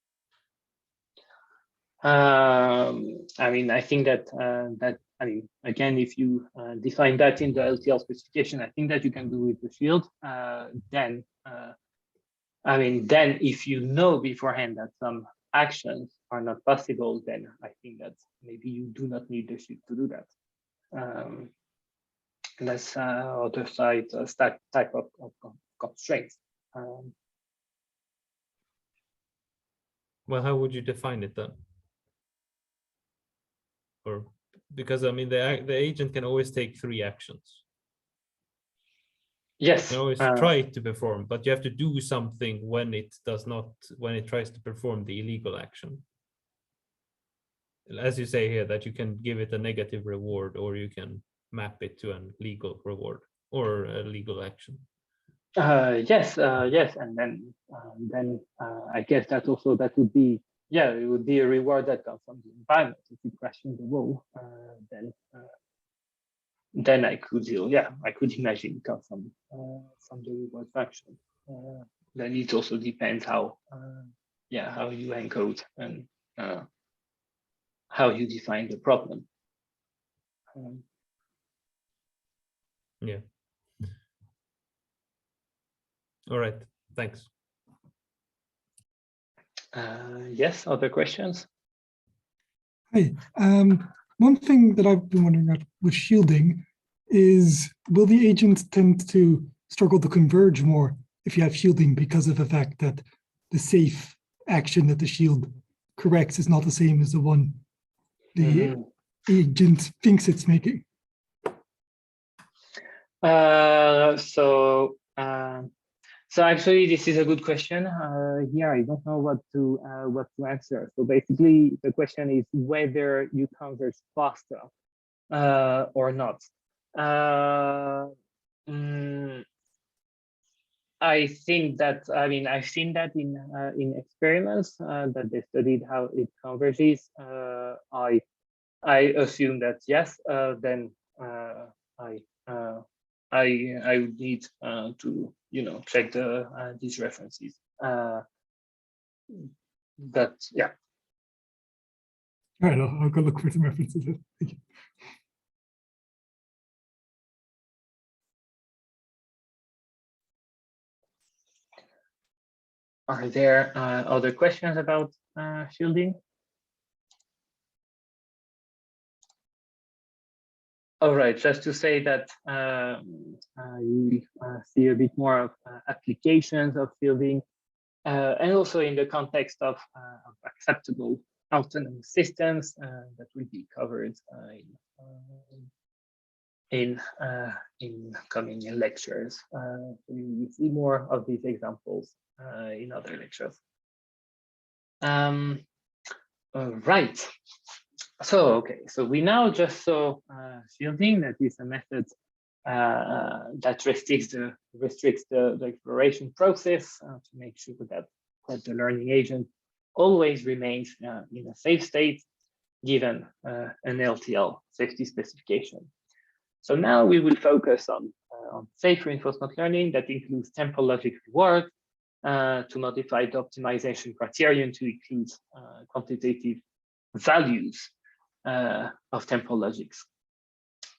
I mean, I think that I mean, again, if you define that in the LTL specification, I think that you can do with the shield. Then, I mean, then if you know beforehand that some actions are not possible, then I think that maybe you do not need the shield to do that. That's other side type of constraints. Well, how would you define it then? Or because I mean, the agent can always take 3 actions. Yes. You can always try to perform, but you have to do something when it tries to perform the illegal action. As you say here, that you can give it a negative reward, or you can map it to a legal reward or a legal action. Yes, and then I guess that also that would be, yeah, it would be a reward that comes from the environment. If you crash in the wall, then I could imagine it comes from the reward function. Then it also depends how you encode and how you define the problem. Yeah. All right, thanks. Yes, other questions? Hi. One thing that I've been wondering about with shielding is, will the agents tend to struggle to converge more if you have shielding because of the fact that the safe action that the shield corrects is not the same as the one the agent thinks it's making. So actually, this is a good question. Here, I don't know what to answer. So basically, the question is whether you converge faster or not. I think that, I mean, I've seen that in experiments that they studied how it converges. I assume that yes. Then I would need to check these references. But yeah. All right, I'll go look for some references. Thank you. Are there other questions about shielding? All right, just to say that you see a bit more of applications of shielding, and also in the context of acceptable autonomous systems that will be covered in coming lectures. We will see more of these examples in other lectures. Right. So, okay, so we now just saw shielding, that is a method that restricts the exploration process to make sure that the learning agent always remains in a safe state given an LTL safety specification. So now we will focus on safe reinforcement learning that includes temporal logic reward to modify the optimization criterion to include quantitative values of temporal logics.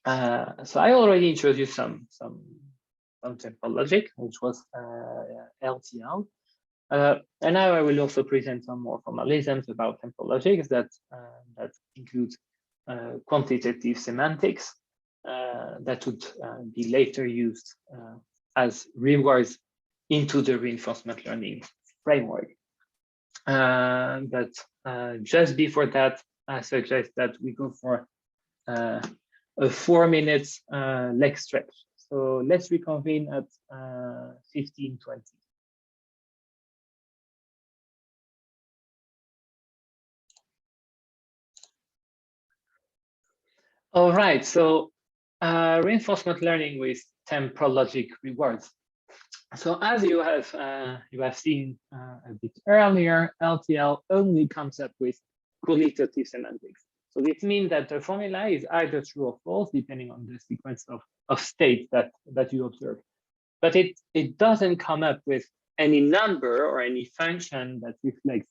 So I already introduced some temporal logic, which was LTL. And now I will also present some more formalisms about temporal logics that include quantitative semantics that would be later used as rewards into the reinforcement learning framework. But just before that, I suggest that we go for a 4 minutes leg stretch. So let's reconvene at 15:20. All right, so reinforcement learning with temporal logic rewards. So as you have seen a bit earlier, LTL only comes up with qualitative semantics. So this means that the formula is either true or false, depending on the sequence of states that you observe. But it doesn't come up with any number or any function that reflects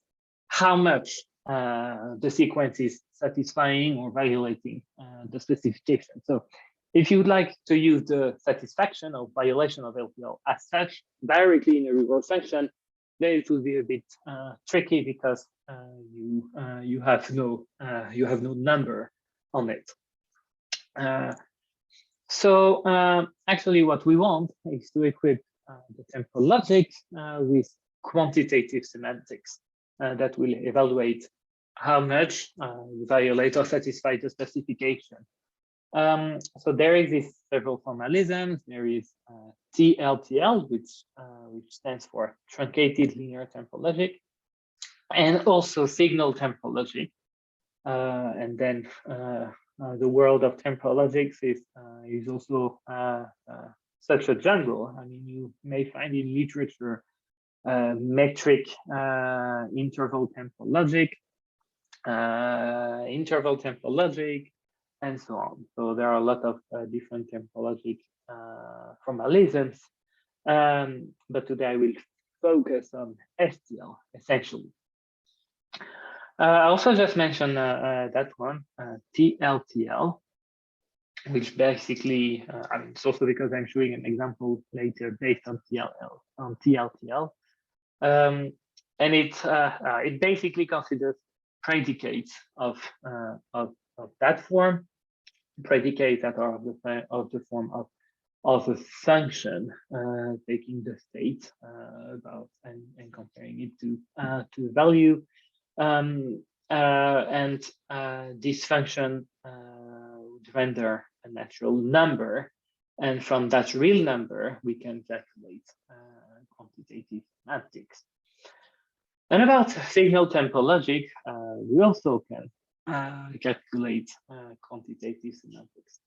how much the sequence is satisfying or violating the specification. So if you would like to use the satisfaction or violation of LTL as such directly in a reward function, then it will be a bit tricky because you have no number on it. So actually, what we want is to equip the temporal logic with quantitative semantics that will evaluate how much you violate or satisfy the specification. So there exist several formalisms. There is TLTL, which stands for truncated linear temporal logic, and also signal temporal logic. And then the world of temporal logics is also such a jungle. I mean, you may find in literature metric interval temporal logic, and so on. So there are a lot of different temporal logic formalisms, but today I will focus on STL essentially. I also just mentioned that one, TLTL, which basically, I mean, it's also because I'm showing an example later based on TLTL, and it basically considers predicates of that form, predicates that are of the form of of a function, taking the state about and comparing it to a value, and this function would render a natural number, and from that real number we can calculate quantitative semantics. And about signal temporal logic, we also can calculate quantitative semantics.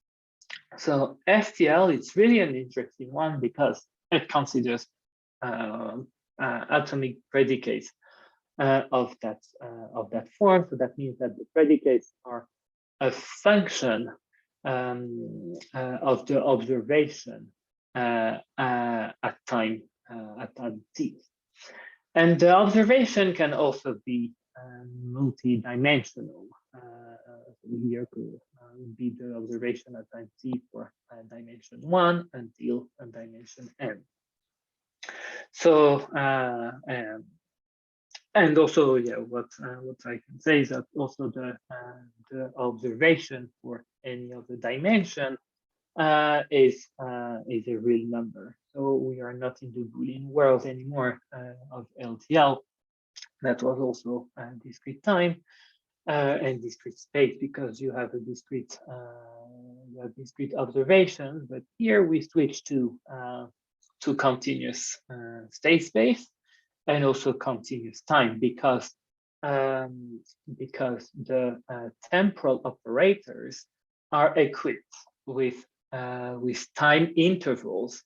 So STL is really an interesting one because it considers atomic predicates of that form. So that means that the predicates are a function of the observation at time t. And the observation can also be multi-dimensional. Here could be the observation at time t for dimension 1 until dimension n. So and also, yeah, what I can say is that also the observation for any other dimension is a real number. So we are not in the Boolean world anymore of LTL. That was also discrete time and discrete space, because you have a discrete observation. But here we switch to continuous state space and also continuous time, because the temporal operators are equipped with time intervals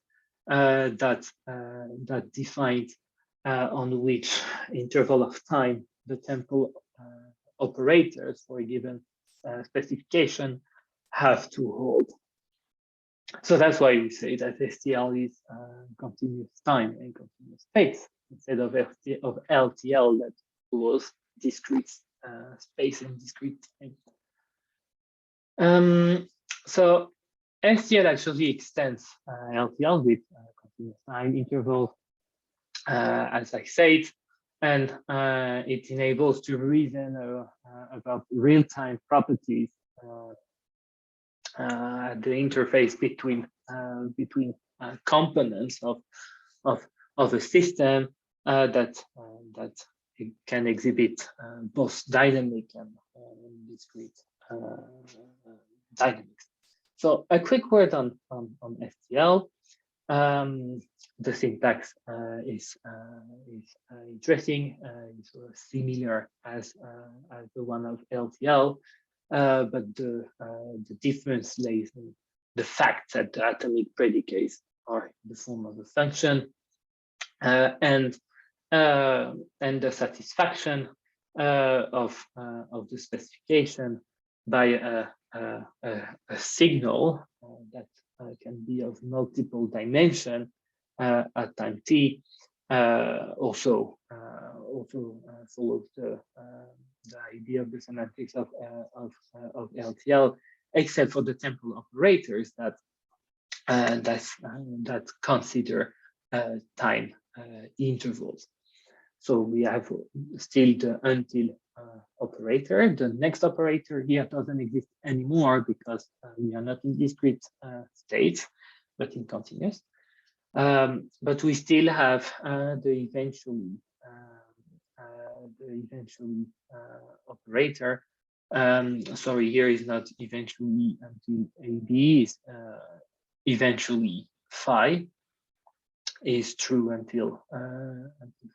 that define on which interval of time the temporal operators for a given specification have to hold. So that's why we say that STL is continuous time and continuous space instead of LTL that was discrete space and discrete time. So STL actually extends LTL with continuous time intervals, as I said, and it enables to reason about real-time properties at the interface between components of a system that can exhibit both dynamic and discrete dynamics. So a quick word on STL. The syntax is interesting, it's sort of similar as the one of LTL, but the difference lays in the fact that the atomic predicates are in the form of a function, and the satisfaction of the specification by a signal that can be of multiple dimension at time t, also follows the idea of the semantics of LTL, except for the temporal operators that consider time intervals. So we have still the until operator. The next operator here doesn't exist anymore because we are not in discrete states, but in continuous. But we still have the eventually operator. Sorry, here is not eventually until AB, is eventually phi is true until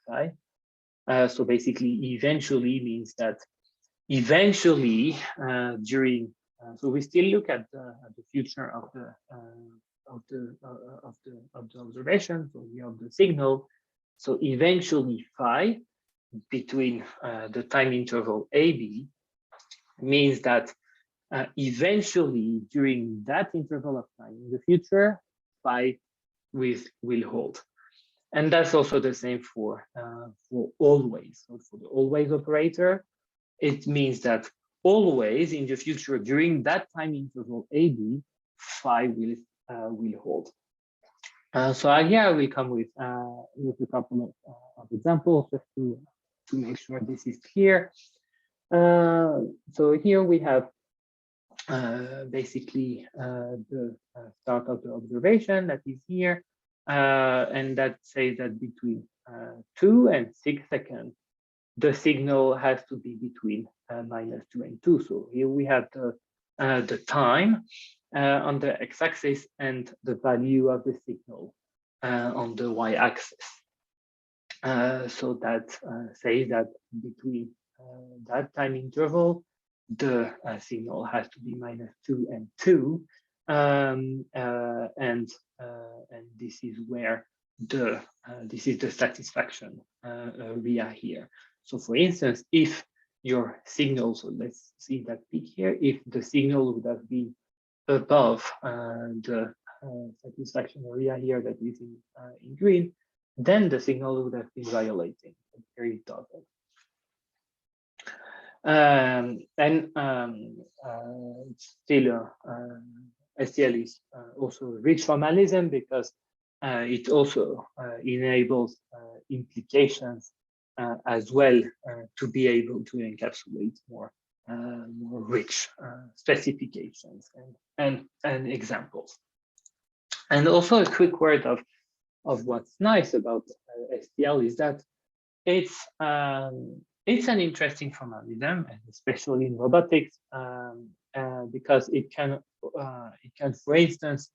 phi. So basically, eventually means that eventually during. So we still look at the future of the observation, so we have the signal. So eventually phi between the time interval AB means that eventually during that interval of time in the future, phi will hold. And that's also the same for always. So for the always operator, it means that always in the future during that time interval AB, phi will hold. So here I will come with a couple of examples just to make sure this is clear. So here we have basically the start of the observation that is here, and that says that between 2 and 6 seconds, the signal has to be between -2 and 2. So here we have the time on the x-axis and the value of the signal on the y-axis. So that says that between that time interval, the signal has to be -2 and 2, and this is where this is the satisfaction area here. So for instance, if your signal, so let's see that peak here, if the signal would have been above the satisfaction area here that is in green, then the signal would have been violating. Here it doesn't. Still, STL is also a rich formalism because it also enables implications as well to be able to encapsulate more rich specifications and examples. And also a quick word of what's nice about STL is that it's an interesting formalism, especially in robotics, because it can, for instance,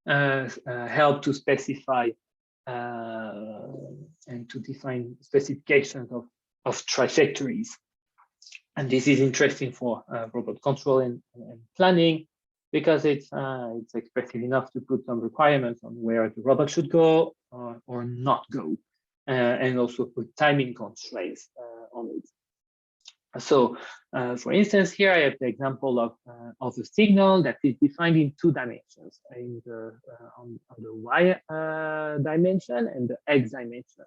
help to specify and to define specifications of trajectories. And this is interesting for robot control and planning, because it's expressive enough to put some requirements on where the robot should go or not go, and also put timing constraints on it. So, for instance, here I have the example of a signal that is defined in 2 dimensions, in the on the y dimension and the x dimension,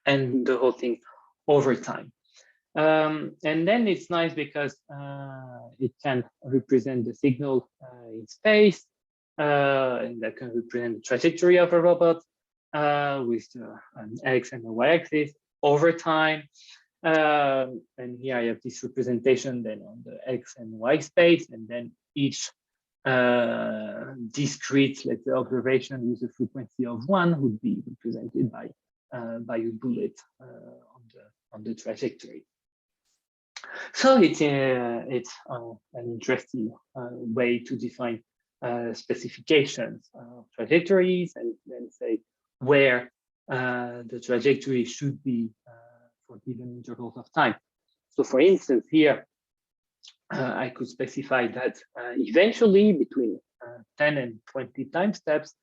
and the whole thing over time. And then it's nice because it can represent the signal in space, and that can represent the trajectory of a robot with an x and a y-axis over time. And here I have this representation then on the x and y space, and then each discrete, let's say, observation with a frequency of 1 would be represented by a bullet on the trajectory. So it's an interesting way to define specifications of trajectories, and then say where the trajectory should be for given intervals of time. So for instance, here I could specify that eventually between 10 and 20 time steps,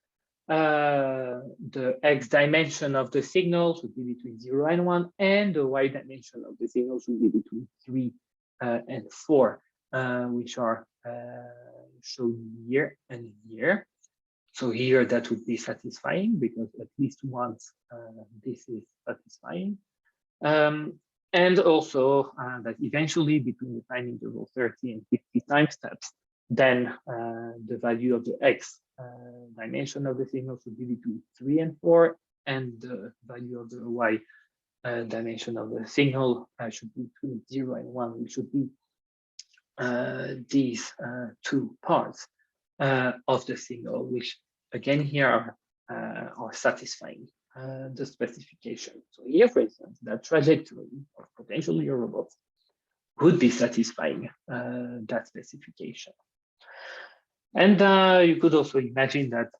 the x dimension of the signal should be between 0 and 1, and the y dimension of the signal should be between 3 and 4, which are shown here and here. So here that would be satisfying, because at least once this is satisfying. And also that eventually between the time interval 30 and 50 time steps, then the value of the x dimension of the signal should be between 3 and 4, and the value of the y dimension of the signal should be between 0 and 1, which should be these 2 parts of the signal, which again here are satisfying the specification. So here, for instance, that trajectory of potentially a robot would be satisfying that specification. And you could also imagine that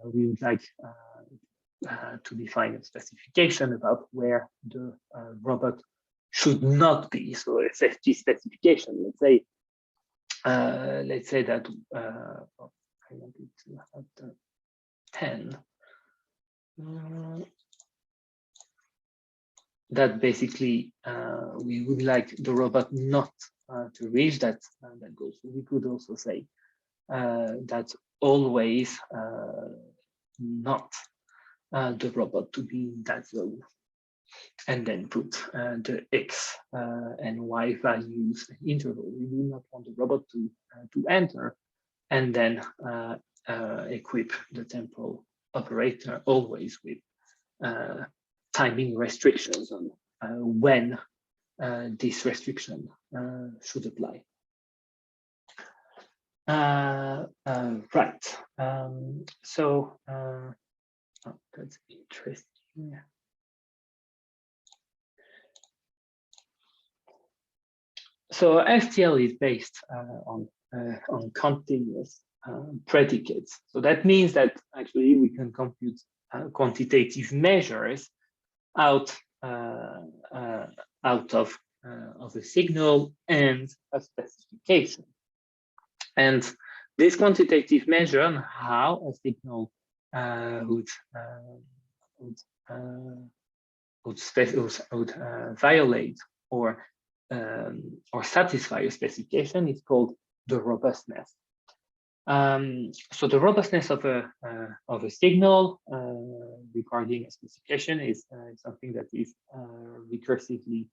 we would like to define a specification about where the robot should not be. So a safety specification, let's say that I wanted to have the 10. That basically we would like the robot not to reach that goal. So we could also say that always not the robot to be in that zone, and then put the x and y values interval. We do not want the robot to enter, and then equip the temporal operator always with timing restrictions on when this restriction should apply. Right. So oh, that's interesting. So FTL is based on continuous predicates. So that means that actually we can compute quantitative measures out of a signal and a specification. And this quantitative measure on how a signal would violate or satisfy a specification is called the robustness. So the robustness of a signal regarding a specification is something that is recursively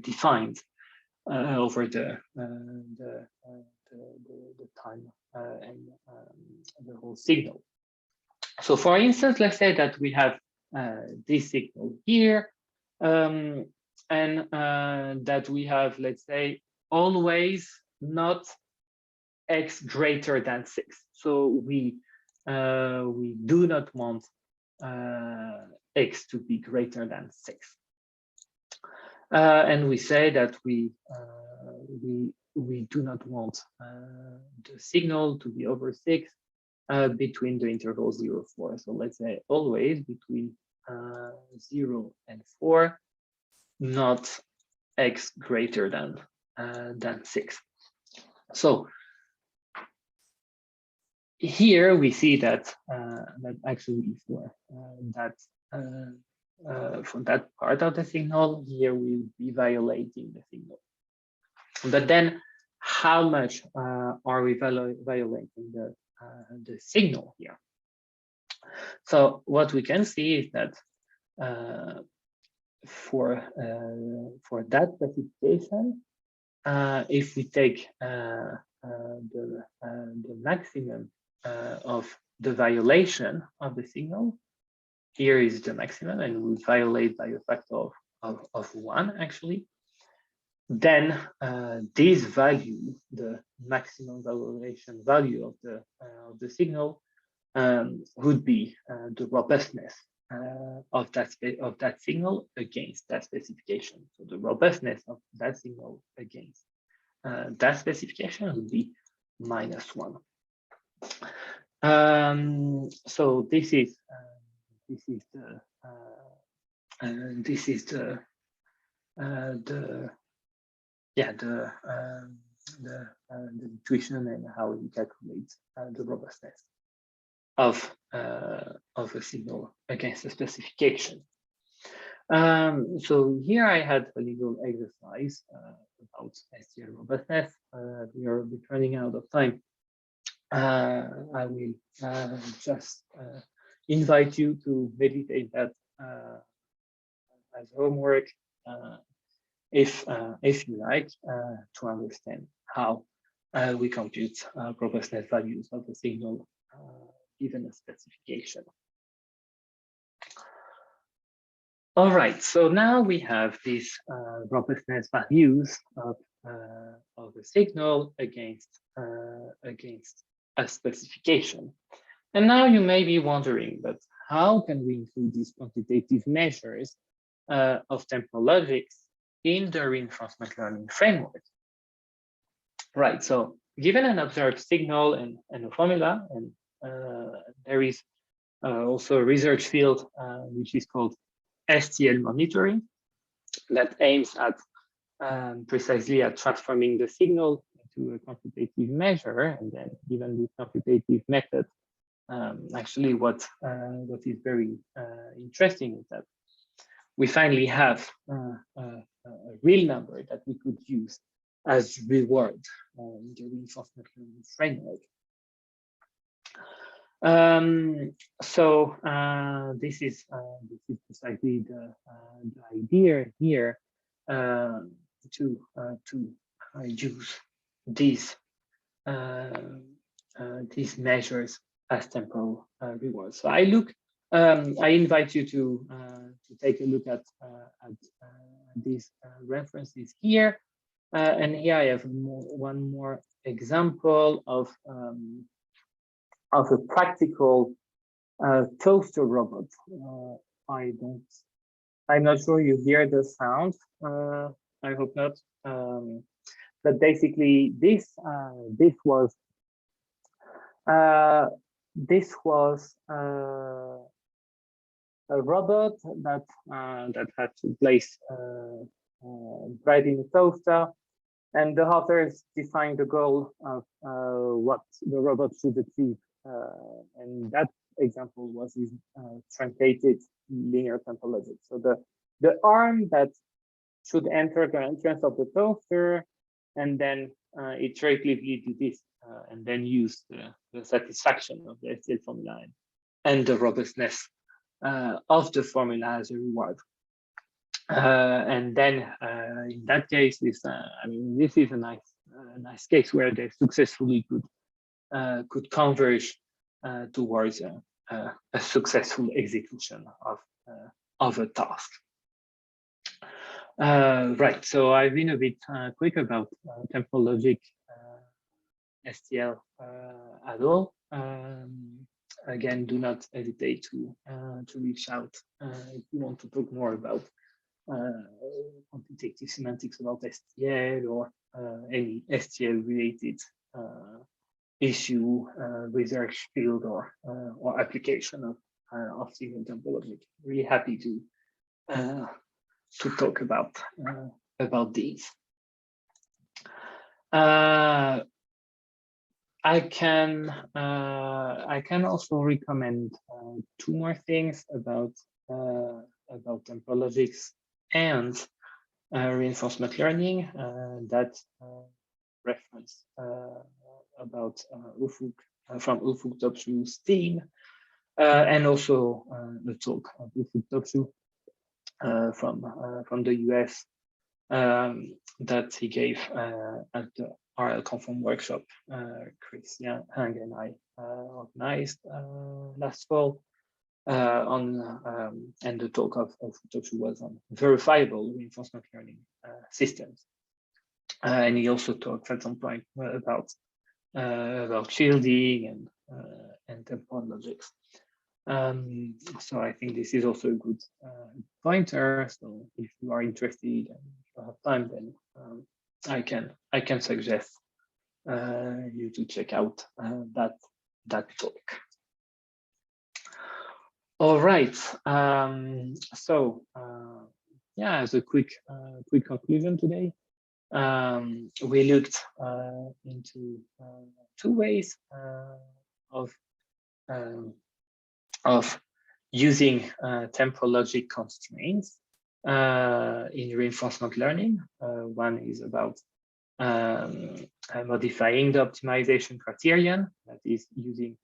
defined over the time and the whole signal. So for instance, let's say that we have this signal here, and that we have, let's say, always not x greater than 6. So we do not want x to be greater than 6. And we say that we do not want the signal to be over 6 between the interval 0, 4. So let's say always between 0 and 4, not x greater than 6. So here we see that actually for that part of the signal, here we will be violating the signal. But then, how much are we violating the signal here? So what we can see is that for that specification, if we take the maximum of the violation of the signal, here is the maximum, and we violate by a factor of 1 actually, then this value, the maximum violation value of the signal, would be the robustness of that signal against that specification. So the robustness of that signal against that specification would be -1. So this is the intuition and how we calculate the robustness of a signal against a specification. So here I had a little exercise about STL robustness. We are running out of time. I will just invite you to meditate that as homework, if you like, to understand how we compute robustness values of the signal given a specification. All right, so now we have these robustness values of a signal against a specification. And now you may be wondering, but how can we include these quantitative measures of temporal logics in the reinforcement learning framework? Right, so given an observed signal and a formula, and there is also a research field which is called STL monitoring that aims at precisely at transforming the signal into a quantitative measure, and then given this quantitative method, actually what is very interesting is that we finally have a real number that we could use as reward in the reinforcement learning framework. So this is precisely the idea here, to use these measures as temporal rewards. So I invite you to take a look at these references here. And here I have one more example of a practical toaster robot. I'm not sure you hear the sound. I hope not. But basically, this was a robot that had to place bread in a toaster, and the authors defined the goal of what the robot should achieve, and that example was his truncated linear topology. So the arm that should enter the entrance of the toaster, and then iteratively do this, and then use the satisfaction of the STL formula and the robustness of the formula as a reward. And then in that case, this this is a nice case where they successfully could converge towards a successful execution of a task. Right, so I've been a bit quick about temporal logic STL at all. Again, do not hesitate to reach out if you want to talk more about quantitative semantics about STL or any STL related issue, research field or application of Siemens temporal logic. Really happy to talk about these. I can also recommend two more things about temporal logics and reinforcement learning. That reference about Ufuk from Ufuk Topshu's team, and also the talk of Ufuk Topshu from the US that he gave at the RL Conform workshop Chris Hang and I organized last fall and the talk of Topshu was on verifiable reinforcement learning systems. And he also talked at some point about shielding and temporal logics. So I think this is also a good pointer. So if you are interested and you have time, then I can suggest you to check out that talk. All right. So yeah, as a quick conclusion today, we looked into two ways of using temporal logic constraints in reinforcement learning. One is about modifying the optimization criterion, that is using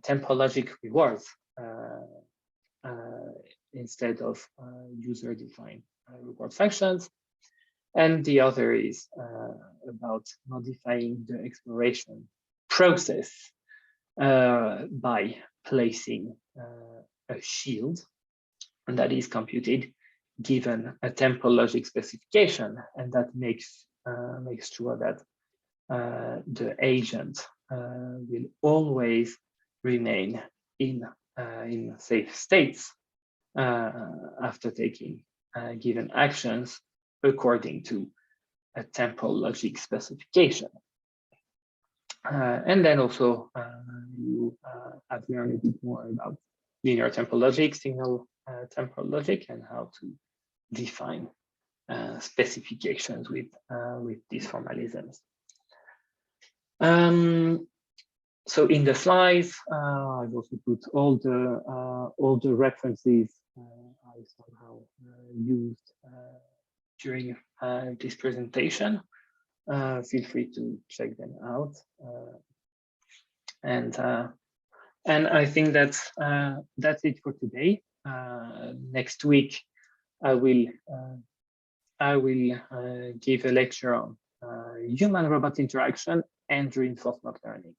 temporal logic rewards instead of user-defined reward functions. And the other is about modifying the exploration process by placing a shield, and that is computed given a temporal logic specification, and that makes sure that the agent will always remain in safe states after taking given actions according to a temporal logic specification. And then also you have learned a bit more about linear temporal logic, signal temporal logic, and how to define specifications with these formalisms. So in the slides, I've also put all the references I somehow used during this presentation. Feel free to check them out. And I think that's it for today. Next week, I will give a lecture on human-robot interaction and reinforcement learning.